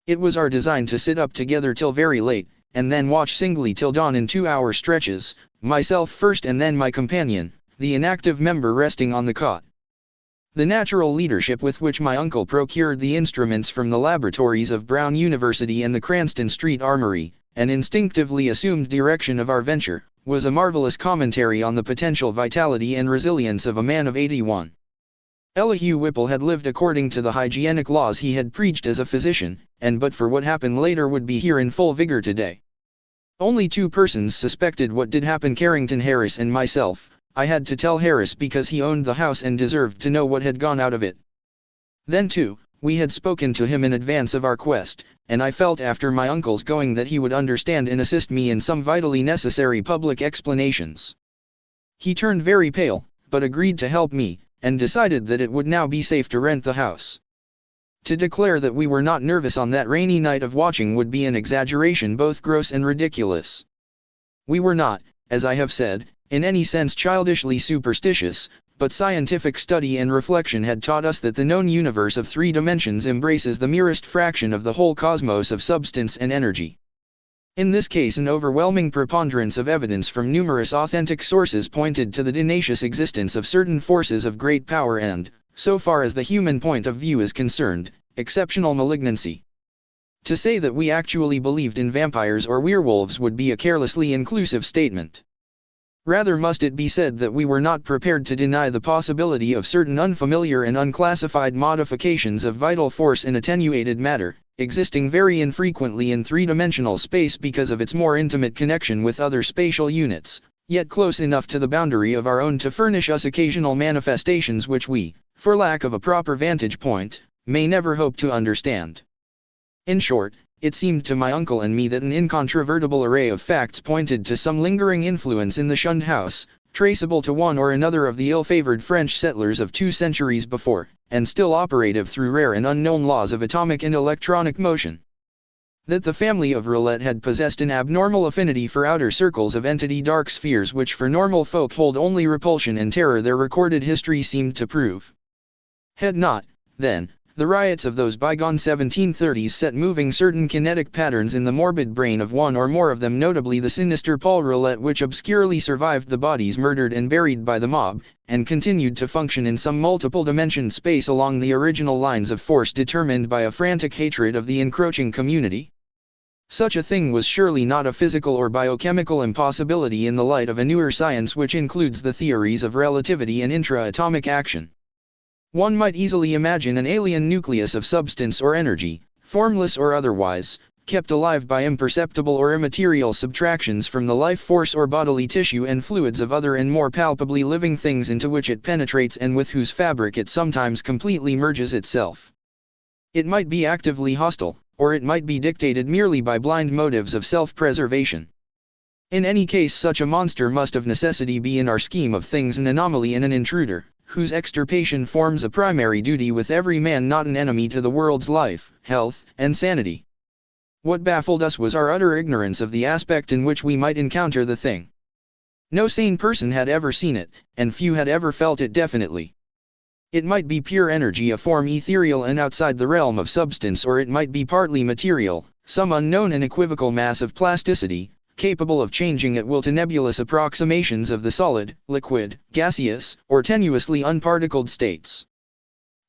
S1: It was our design to sit up together till very late, and then watch singly till dawn in 2-hour stretches, myself first and then my companion, the inactive member resting on the cot. The natural leadership with which my uncle procured the instruments from the laboratories of Brown University and the Cranston Street Armory, and instinctively assumed direction of our venture, was a marvelous commentary on the potential vitality and resilience of a man of 81. Elihu Whipple had lived according to the hygienic laws he had preached as a physician, and but for what happened later would be here in full vigor today. Only 2 persons suspected what did happen: Carrington Harris and myself. I had to tell Harris because he owned the house and deserved to know what had gone out of it. Then too, we had spoken to him in advance of our quest, and I felt after my uncle's going that he would understand and assist me in some vitally necessary public explanations. He turned very pale, but agreed to help me, and decided that it would now be safe to rent the house. To declare that we were not nervous on that rainy night of watching would be an exaggeration both gross and ridiculous. We were not, as I have said, in any sense childishly superstitious, but scientific study and reflection had taught us that the known universe of 3 dimensions embraces the merest fraction of the whole cosmos of substance and energy. In this case, an overwhelming preponderance of evidence from numerous authentic sources pointed to the tenacious existence of certain forces of great power and, so far as the human point of view is concerned, exceptional malignancy. To say that we actually believed in vampires or werewolves would be a carelessly inclusive statement. Rather must it be said that we were not prepared to deny the possibility of certain unfamiliar and unclassified modifications of vital force in attenuated matter, existing very infrequently in 3-dimensional space because of its more intimate connection with other spatial units, yet close enough to the boundary of our own to furnish us occasional manifestations which we, for lack of a proper vantage point, may never hope to understand. In short, it seemed to my uncle and me that an incontrovertible array of facts pointed to some lingering influence in the Shunned house, traceable to one or another of the ill-favored French settlers of 2 centuries before, and still operative through rare and unknown laws of atomic and electronic motion. That the family of Roulette had possessed an abnormal affinity for outer circles of entity dark spheres which for normal folk hold only repulsion and terror their recorded history seemed to prove. Had not, then, the riots of those bygone 1730s set moving certain kinetic patterns in the morbid brain of one or more of them, notably the sinister Paul Roulette, which obscurely survived the bodies murdered and buried by the mob, and continued to function in some multiple-dimensioned space along the original lines of force determined by a frantic hatred of the encroaching community? Such a thing was surely not a physical or biochemical impossibility in the light of a newer science which includes the theories of relativity and intra-atomic action. One might easily imagine an alien nucleus of substance or energy, formless or otherwise, kept alive by imperceptible or immaterial subtractions from the life force or bodily tissue and fluids of other and more palpably living things into which it penetrates and with whose fabric it sometimes completely merges itself. It might be actively hostile, or it might be dictated merely by blind motives of self-preservation. In any case, such a monster must of necessity be in our scheme of things an anomaly and an intruder, whose extirpation forms a primary duty with every man, not an enemy to the world's life, health, and sanity. What baffled us was our utter ignorance of the aspect in which we might encounter the thing. No sane person had ever seen it, and few had ever felt it definitely. It might be pure energy, a form ethereal and outside the realm of substance, or it might be partly material, some unknown and equivocal mass of plasticity, capable of changing at will to nebulous approximations of the solid, liquid, gaseous, or tenuously unparticled states.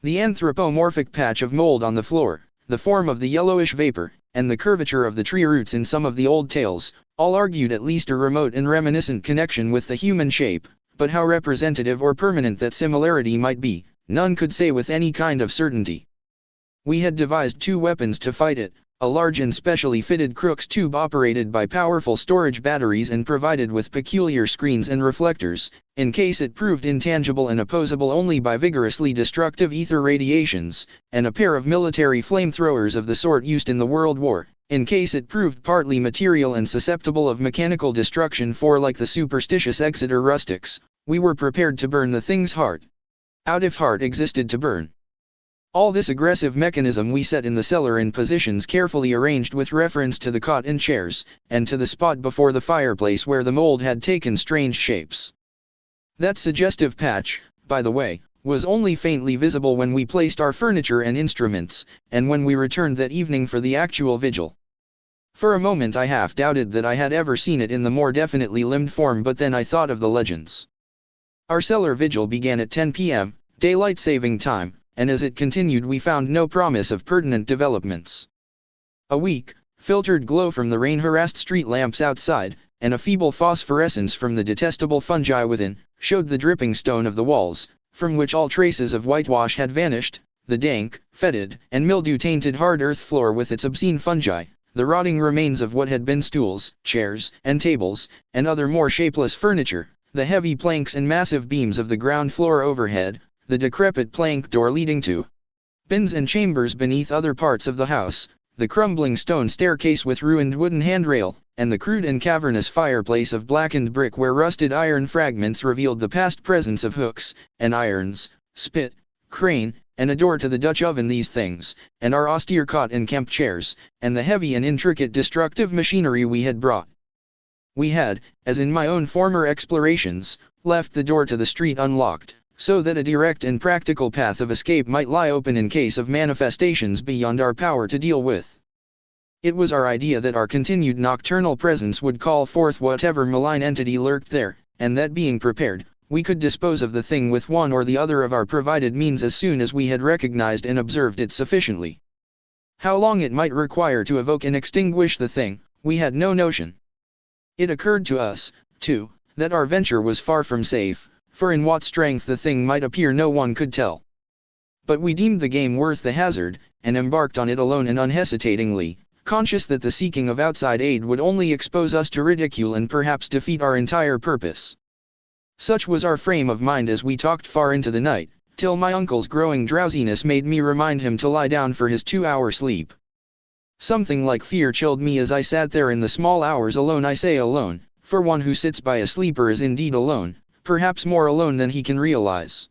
S1: The anthropomorphic patch of mold on the floor, the form of the yellowish vapor, and the curvature of the tree roots in some of the old tales, all argued at least a remote and reminiscent connection with the human shape, but how representative or permanent that similarity might be, none could say with any kind of certainty. We had devised 2 weapons to fight it, a large and specially fitted Crookes tube operated by powerful storage batteries and provided with peculiar screens and reflectors, in case it proved intangible and opposable only by vigorously destructive ether radiations, and a pair of military flamethrowers of the sort used in the World War, in case it proved partly material and susceptible of mechanical destruction, for like the superstitious Exeter rustics, we were prepared to burn the thing's heart out if heart existed to burn. All this aggressive mechanism we set in the cellar in positions carefully arranged with reference to the cot and chairs, and to the spot before the fireplace where the mold had taken strange shapes. That suggestive patch, by the way, was only faintly visible when we placed our furniture and instruments, and when we returned that evening for the actual vigil. For a moment I half doubted that I had ever seen it in the more definitely limned form, but then I thought of the legends. Our cellar vigil began at 10 p.m., daylight saving time, and as it continued we found no promise of pertinent developments. A weak, filtered glow from the rain-harassed street lamps outside, and a feeble phosphorescence from the detestable fungi within, showed the dripping stone of the walls, from which all traces of whitewash had vanished, the dank, fetid, and mildew-tainted hard earth floor with its obscene fungi, the rotting remains of what had been stools, chairs, and tables, and other more shapeless furniture, the heavy planks and massive beams of the ground floor overhead, the decrepit plank door leading to bins and chambers beneath other parts of the house, the crumbling stone staircase with ruined wooden handrail, and the crude and cavernous fireplace of blackened brick where rusted iron fragments revealed the past presence of hooks, and irons, spit, crane, and a door to the Dutch oven. These things, and our austere cot and camp chairs, and the heavy and intricate destructive machinery we had brought. We had, as in my own former explorations, left the door to the street unlocked, so that a direct and practical path of escape might lie open in case of manifestations beyond our power to deal with. It was our idea that our continued nocturnal presence would call forth whatever malign entity lurked there, and that being prepared, we could dispose of the thing with one or the other of our provided means as soon as we had recognized and observed it sufficiently. How long it might require to evoke and extinguish the thing, we had no notion. It occurred to us, too, that our venture was far from safe, for in what strength the thing might appear no one could tell. But we deemed the game worth the hazard, and embarked on it alone and unhesitatingly, conscious that the seeking of outside aid would only expose us to ridicule and perhaps defeat our entire purpose. Such was our frame of mind as we talked far into the night, till my uncle's growing drowsiness made me remind him to lie down for his 2-hour sleep. Something like fear chilled me as I sat there in the small hours alone. I say alone, for one who sits by a sleeper is indeed alone, perhaps more alone than he can realize.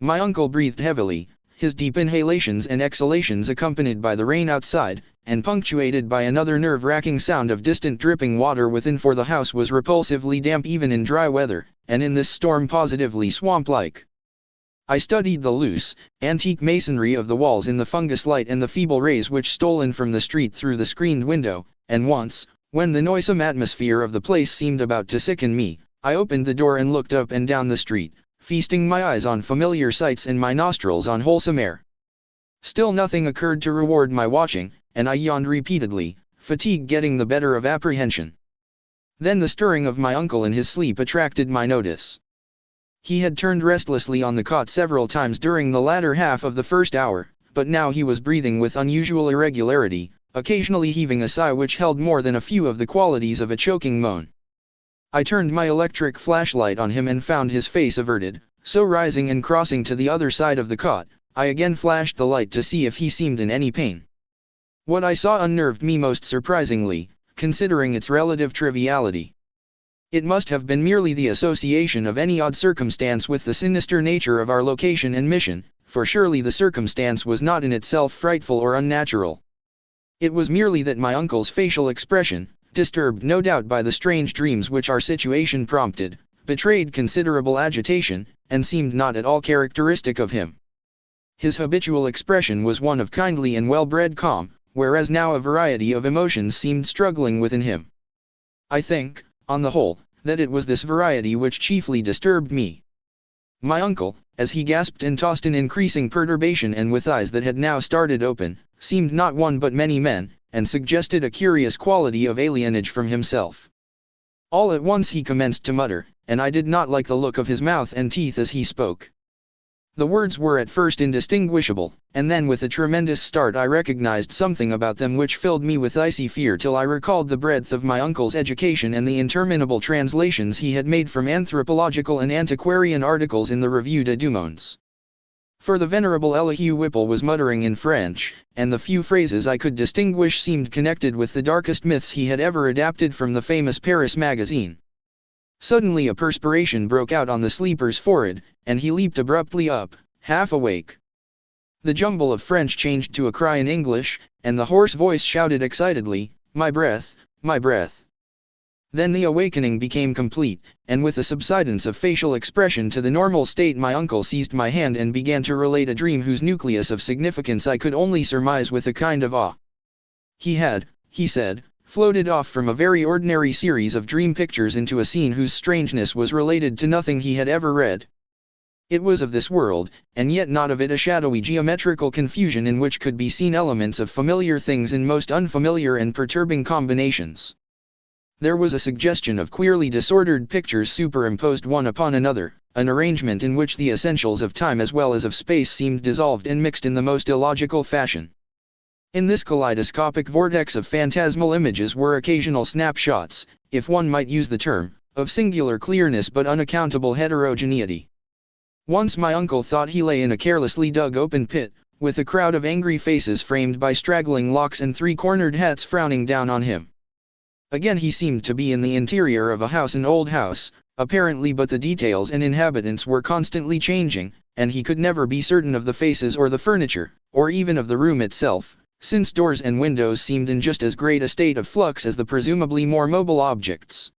S1: My uncle breathed heavily, his deep inhalations and exhalations accompanied by the rain outside, and punctuated by another nerve-wracking sound of distant dripping water within, for the house was repulsively damp even in dry weather, and in this storm positively swamp-like. I studied the loose, antique masonry of the walls in the fungus light and the feeble rays which stole in from the street through the screened window, and once, when the noisome atmosphere of the place seemed about to sicken me, I opened the door and looked up and down the street, feasting my eyes on familiar sights and my nostrils on wholesome air. Still nothing occurred to reward my watching, and I yawned repeatedly, fatigue getting the better of apprehension. Then the stirring of my uncle in his sleep attracted my notice. He had turned restlessly on the cot several times during the latter half of the first hour, but now he was breathing with unusual irregularity, occasionally heaving a sigh which held more than a few of the qualities of a choking moan. I turned my electric flashlight on him and found his face averted, so rising and crossing to the other side of the cot, I again flashed the light to see if he seemed in any pain. What I saw unnerved me most surprisingly, considering its relative triviality. It must have been merely the association of any odd circumstance with the sinister nature of our location and mission, for surely the circumstance was not in itself frightful or unnatural. It was merely that my uncle's facial expression, disturbed no doubt by the strange dreams which our situation prompted, betrayed considerable agitation, and seemed not at all characteristic of him. His habitual expression was one of kindly and well-bred calm, whereas now a variety of emotions seemed struggling within him. I think, on the whole, that it was this variety which chiefly disturbed me. My uncle, as he gasped and tossed in increasing perturbation and with eyes that had now started open, seemed not one but many men, and suggested a curious quality of alienage from himself. All at once he commenced to mutter, and I did not like the look of his mouth and teeth as he spoke. The words were at first indistinguishable, and then with a tremendous start I recognized something about them which filled me with icy fear till I recalled the breadth of my uncle's education and the interminable translations he had made from anthropological and antiquarian articles in the Revue des Deux Mondes. For the venerable Elihu Whipple was muttering in French, and the few phrases I could distinguish seemed connected with the darkest myths he had ever adapted from the famous Paris magazine. Suddenly a perspiration broke out on the sleeper's forehead, and he leaped abruptly up, half awake. The jumble of French changed to a cry in English, and the hoarse voice shouted excitedly, "My breath, my breath." Then the awakening became complete, and with a subsidence of facial expression to the normal state my uncle seized my hand and began to relate a dream whose nucleus of significance I could only surmise with a kind of awe. He had, he said, floated off from a very ordinary series of dream pictures into a scene whose strangeness was related to nothing he had ever read. It was of this world, and yet not of it, a shadowy geometrical confusion in which could be seen elements of familiar things in most unfamiliar and perturbing combinations. There was a suggestion of queerly disordered pictures superimposed one upon another, an arrangement in which the essentials of time as well as of space seemed dissolved and mixed in the most illogical fashion. In this kaleidoscopic vortex of phantasmal images were occasional snapshots, if one might use the term, of singular clearness but unaccountable heterogeneity. Once my uncle thought he lay in a carelessly dug open pit, with a crowd of angry faces framed by straggling locks and three-cornered hats frowning down on him. Again he seemed to be in the interior of an old house, apparently, but the details and inhabitants were constantly changing, and he could never be certain of the faces or the furniture, or even of the room itself, since doors and windows seemed in just as great a state of flux as the presumably more mobile objects.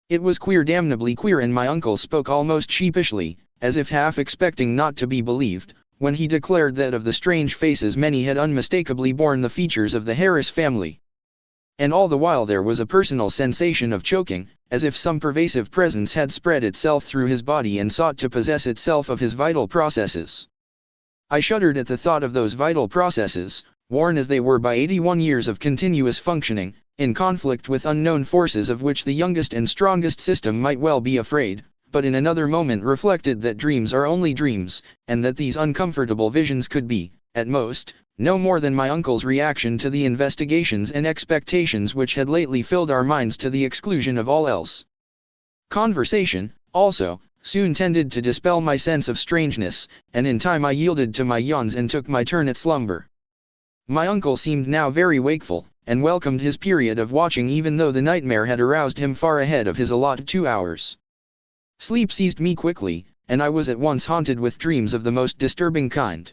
S1: It was queer, damnably queer, and my uncle spoke almost sheepishly, as if half expecting not to be believed, when he declared that of the strange faces many had unmistakably borne the features of the Harris family. And all the while there was a personal sensation of choking, as if some pervasive presence had spread itself through his body and sought to possess itself of his vital processes. I shuddered at the thought of those vital processes, worn as they were by 81 years of continuous functioning, in conflict with unknown forces of which the youngest and strongest system might well be afraid, but in another moment reflected that dreams are only dreams, and that these uncomfortable visions could be, at most, no more than my uncle's reaction to the investigations and expectations which had lately filled our minds to the exclusion of all else. Conversation, also, soon tended to dispel my sense of strangeness, and in time I yielded to my yawns and took my turn at slumber. My uncle seemed now very wakeful, and welcomed his period of watching even though the nightmare had aroused him far ahead of his allotted 2 hours. Sleep seized me quickly, and I was at once haunted with dreams of the most disturbing kind.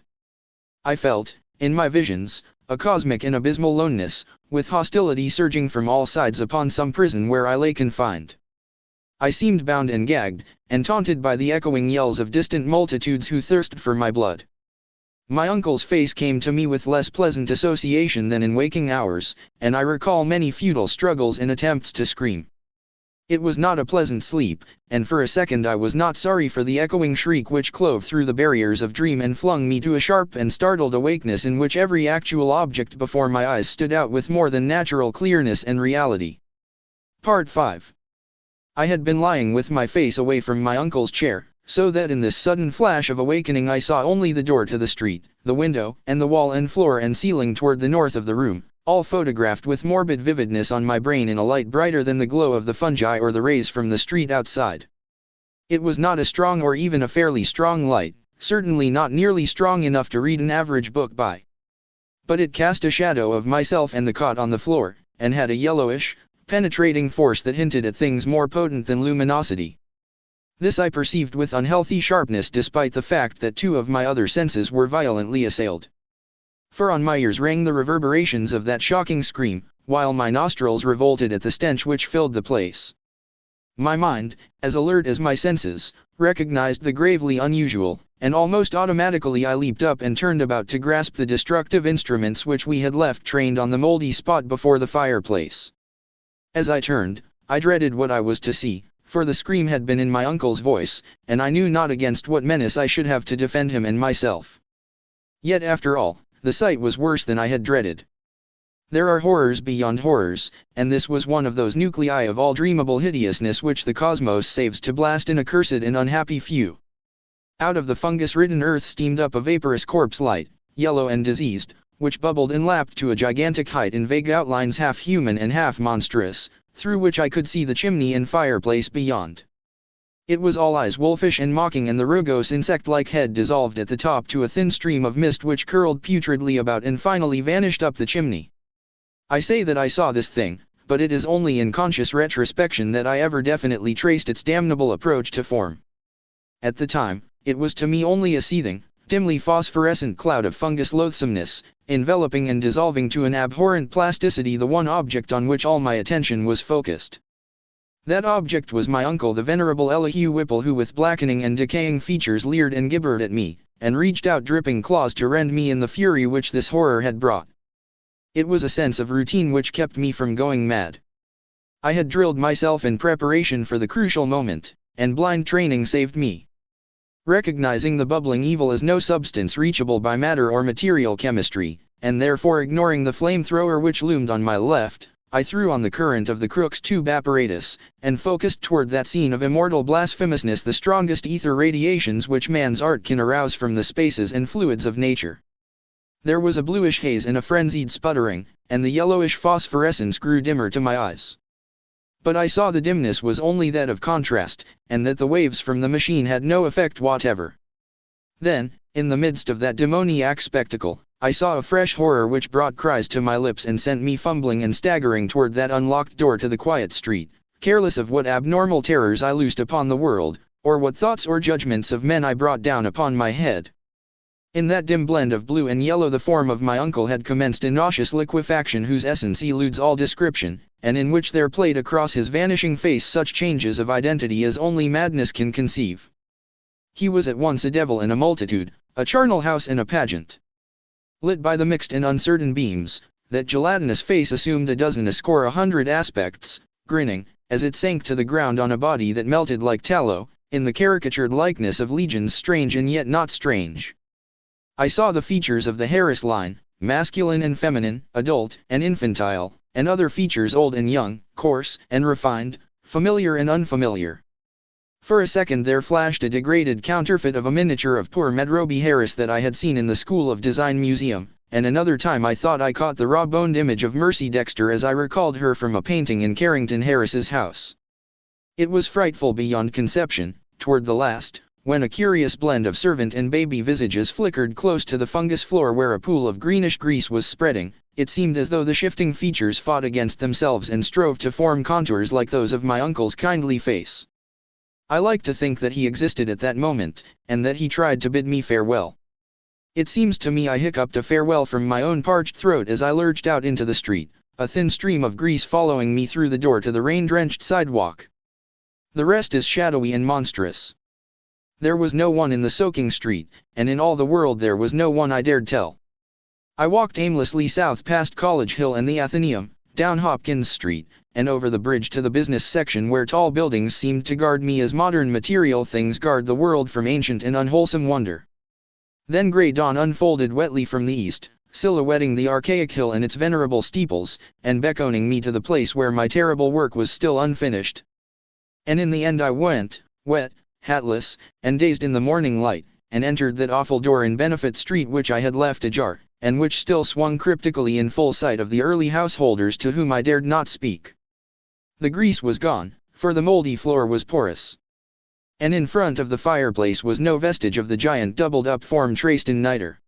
S1: I felt, in my visions, a cosmic and abysmal loneness, with hostility surging from all sides upon some prison where I lay confined. I seemed bound and gagged, and taunted by the echoing yells of distant multitudes who thirsted for my blood. My uncle's face came to me with less pleasant association than in waking hours, and I recall many futile struggles and attempts to scream. It was not a pleasant sleep, and for a second I was not sorry for the echoing shriek which clove through the barriers of dream and flung me to a sharp and startled awakeness in which every actual object before my eyes stood out with more than natural clearness and reality. Part 5. I had been lying with my face away from my uncle's chair, so that in this sudden flash of awakening I saw only the door to the street, the window, and the wall and floor and ceiling toward the north of the room, all photographed with morbid vividness on my brain in a light brighter than the glow of the fungi or the rays from the street outside. It was not a strong or even a fairly strong light, certainly not nearly strong enough to read an average book by. But it cast a shadow of myself and the cot on the floor, and had a yellowish, penetrating force that hinted at things more potent than luminosity. This I perceived with unhealthy sharpness despite the fact that 2 of my other senses were violently assailed. For on my ears rang the reverberations of that shocking scream, while my nostrils revolted at the stench which filled the place. My mind, as alert as my senses, recognized the gravely unusual, and almost automatically I leaped up and turned about to grasp the destructive instruments which we had left trained on the moldy spot before the fireplace. As I turned, I dreaded what I was to see, for the scream had been in my uncle's voice, and I knew not against what menace I should have to defend him and myself. Yet after all, the sight was worse than I had dreaded. There are horrors beyond horrors, and this was one of those nuclei of all dreamable hideousness which the cosmos saves to blast an accursed and unhappy few. Out of the fungus-ridden earth steamed up a vaporous corpse light, yellow and diseased, which bubbled and lapped to a gigantic height in vague outlines half human and half monstrous, through which I could see the chimney and fireplace beyond. It was all eyes wolfish and mocking, and the rugose insect-like head dissolved at the top to a thin stream of mist which curled putridly about and finally vanished up the chimney. I say that I saw this thing, but it is only in conscious retrospection that I ever definitely traced its damnable approach to form. At the time, it was to me only a seething, dimly phosphorescent cloud of fungus loathsomeness, enveloping and dissolving to an abhorrent plasticity the one object on which all my attention was focused. That object was my uncle, the venerable Elihu Whipple, who with blackening and decaying features leered and gibbered at me, and reached out dripping claws to rend me in the fury which this horror had brought. It was a sense of routine which kept me from going mad. I had drilled myself in preparation for the crucial moment, and blind training saved me. Recognizing the bubbling evil as no substance reachable by matter or material chemistry, and therefore ignoring the flamethrower which loomed on my left, I threw on the current of the Crookes tube apparatus, and focused toward that scene of immortal blasphemousness, the strongest ether radiations which man's art can arouse from the spaces and fluids of nature. There was a bluish haze and a frenzied sputtering, and the yellowish phosphorescence grew dimmer to my eyes. But I saw the dimness was only that of contrast, and that the waves from the machine had no effect whatever. Then, in the midst of that demoniac spectacle, I saw a fresh horror which brought cries to my lips and sent me fumbling and staggering toward that unlocked door to the quiet street, careless of what abnormal terrors I loosed upon the world, or what thoughts or judgments of men I brought down upon my head. In that dim blend of blue and yellow the form of my uncle had commenced a nauseous liquefaction whose essence eludes all description, and in which there played across his vanishing face such changes of identity as only madness can conceive. He was at once a devil and a multitude, a charnel house and a pageant. Lit by the mixed and uncertain beams, that gelatinous face assumed a score 100 aspects, grinning, as it sank to the ground on a body that melted like tallow, in the caricatured likeness of legions strange and yet not strange. I saw the features of the Harris line, masculine and feminine, adult and infantile, and other features old and young, coarse and refined, familiar and unfamiliar. For a second there flashed a degraded counterfeit of a miniature of poor Medroby Harris that I had seen in the School of Design Museum, and another time I thought I caught the raw-boned image of Mercy Dexter as I recalled her from a painting in Carrington Harris's house. It was frightful beyond conception, toward the last, when a curious blend of servant and baby visages flickered close to the fungus floor where a pool of greenish grease was spreading. It seemed as though the shifting features fought against themselves and strove to form contours like those of my uncle's kindly face. I like to think that he existed at that moment, and that he tried to bid me farewell. It seems to me I hiccuped a farewell from my own parched throat as I lurched out into the street, a thin stream of grease following me through the door to the rain-drenched sidewalk. The rest is shadowy and monstrous. There was no one in the soaking street, and in all the world there was no one I dared tell. I walked aimlessly south past College Hill and the Athenaeum, down Hopkins Street, and over the bridge to the business section where tall buildings seemed to guard me as modern material things guard the world from ancient and unwholesome wonder. Then grey dawn unfolded wetly from the east, silhouetting the archaic hill and its venerable steeples, and beckoning me to the place where my terrible work was still unfinished. And in the end I went, wet, hatless, and dazed in the morning light, and entered that awful door in Benefit Street which I had left ajar, and which still swung cryptically in full sight of the early householders to whom I dared not speak. The grease was gone, for the moldy floor was porous. And in front of the fireplace was no vestige of the giant doubled-up form traced in niter.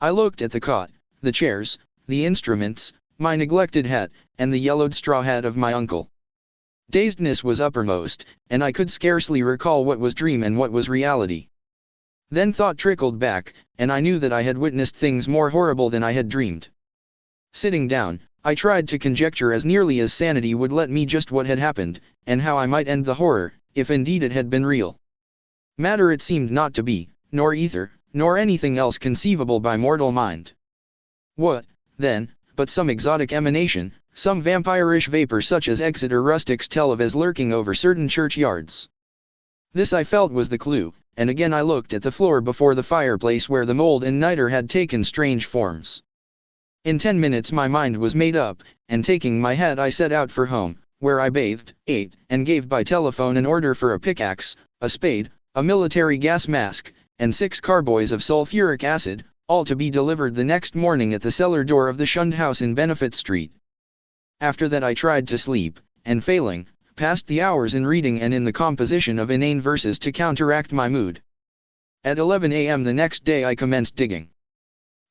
S1: I looked at the cot, the chairs, the instruments, my neglected hat, and the yellowed straw hat of my uncle. Dazedness was uppermost, and I could scarcely recall what was dream and what was reality. Then thought trickled back, and I knew that I had witnessed things more horrible than I had dreamed. Sitting down, I tried to conjecture as nearly as sanity would let me just what had happened, and how I might end the horror, if indeed it had been real. Matter it seemed not to be, nor ether, nor anything else conceivable by mortal mind. What, then, but some exotic emanation, some vampirish vapor such as Exeter rustics tell of as lurking over certain churchyards? This I felt was the clue, and again I looked at the floor before the fireplace where the mold and niter had taken strange forms. In 10 minutes my mind was made up, and taking my hat I set out for home, where I bathed, ate, and gave by telephone an order for a pickaxe, a spade, a military gas mask, and 6 carboys of sulfuric acid, all to be delivered the next morning at the cellar door of the Shunned house in Benefit Street. After that I tried to sleep, and failing, passed the hours in reading and in the composition of inane verses to counteract my mood. At 11 a.m. the next day I commenced digging.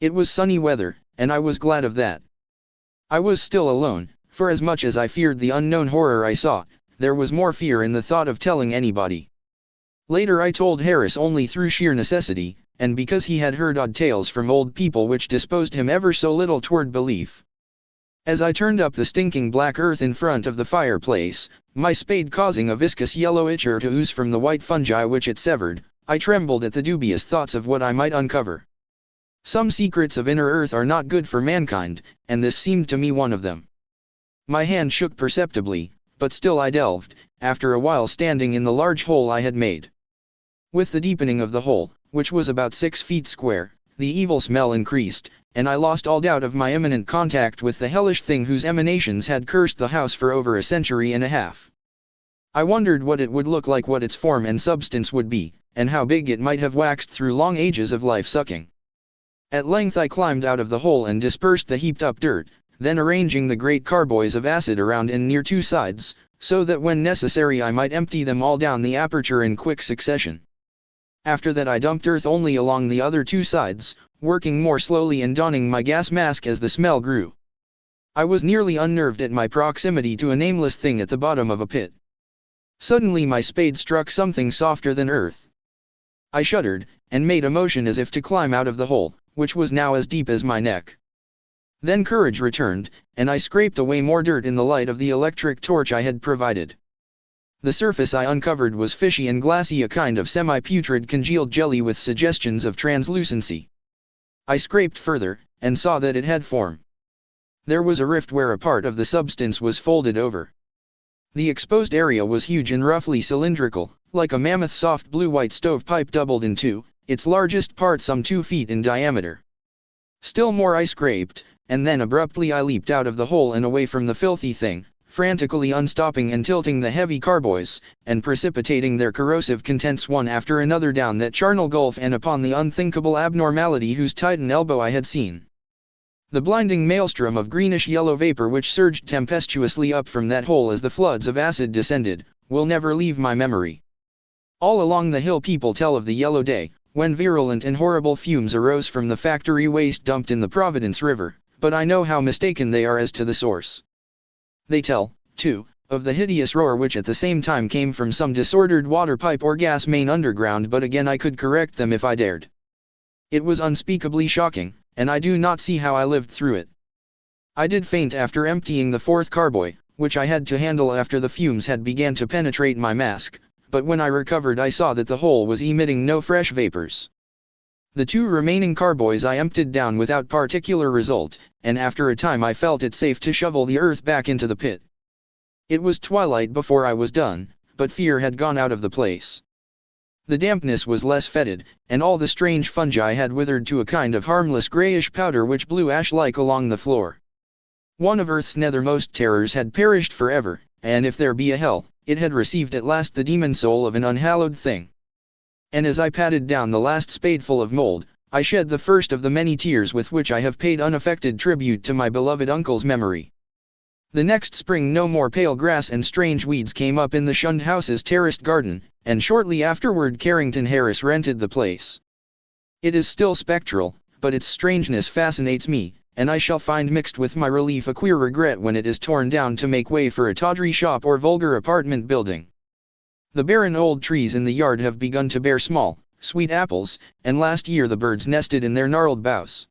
S1: It was sunny weather, and I was glad of that. I was still alone, for as much as I feared the unknown horror I saw, there was more fear in the thought of telling anybody. Later I told Harris only through sheer necessity, and because he had heard odd tales from old people which disposed him ever so little toward belief. As I turned up the stinking black earth in front of the fireplace, my spade causing a viscous yellow ichor to ooze from the white fungi which it severed, I trembled at the dubious thoughts of what I might uncover. Some secrets of inner earth are not good for mankind, and this seemed to me one of them. My hand shook perceptibly, but still I delved, after a while standing in the large hole I had made. With the deepening of the hole, which was about 6 feet square, The evil smell increased, and I lost all doubt of my imminent contact with the hellish thing whose emanations had cursed the house for over a century and a half. I wondered what it would look like, what its form and substance would be, and how big it might have waxed through long ages of life-sucking. At length I climbed out of the hole and dispersed the heaped-up dirt, then arranging the great carboys of acid around and near two sides, so that when necessary I might empty them all down the aperture in quick succession. After that I dumped earth only along the other two sides, working more slowly and donning my gas mask as the smell grew. I was nearly unnerved at my proximity to a nameless thing at the bottom of a pit. Suddenly my spade struck something softer than earth. I shuddered, and made a motion as if to climb out of the hole, which was now as deep as my neck. Then courage returned, and I scraped away more dirt in the light of the electric torch I had provided. The surface I uncovered was fishy and glassy, a kind of semi-putrid congealed jelly with suggestions of translucency. I scraped further, and saw that it had form. There was a rift where a part of the substance was folded over. The exposed area was huge and roughly cylindrical, like a mammoth soft blue-white stovepipe doubled in two, its largest part some 2 feet in diameter. Still more I scraped, and then abruptly I leaped out of the hole and away from the filthy thing, frantically unstopping and tilting the heavy carboys, and precipitating their corrosive contents one after another down that charnel gulf and upon the unthinkable abnormality whose titan elbow I had seen. The blinding maelstrom of greenish-yellow vapor which surged tempestuously up from that hole as the floods of acid descended, will never leave my memory. All along the hill people tell of the yellow day, when virulent and horrible fumes arose from the factory waste dumped in the Providence River, but I know how mistaken they are as to the source. They tell, too, of the hideous roar which at the same time came from some disordered water pipe or gas main underground, but again I could correct them if I dared. It was unspeakably shocking, and I do not see how I lived through it. I did faint after emptying the fourth carboy, which I had to handle after the fumes had began to penetrate my mask, but when I recovered I saw that the hole was emitting no fresh vapors. The 2 remaining carboys I emptied down without particular result, and after a time I felt it safe to shovel the earth back into the pit. It was twilight before I was done, but fear had gone out of the place. The dampness was less fetid, and all the strange fungi had withered to a kind of harmless grayish powder which blew ash-like along the floor. One of Earth's nethermost terrors had perished forever, and if there be a hell, it had received at last the demon soul of an unhallowed thing. And as I patted down the last spadeful of mold, I shed the first of the many tears with which I have paid unaffected tribute to my beloved uncle's memory. The next spring no more pale grass and strange weeds came up in the Shunned house's terraced garden, and shortly afterward Carrington Harris rented the place. It is still spectral, but its strangeness fascinates me, and I shall find mixed with my relief a queer regret when it is torn down to make way for a tawdry shop or vulgar apartment building. The barren old trees in the yard have begun to bear small, sweet apples, and last year the birds nested in their gnarled boughs.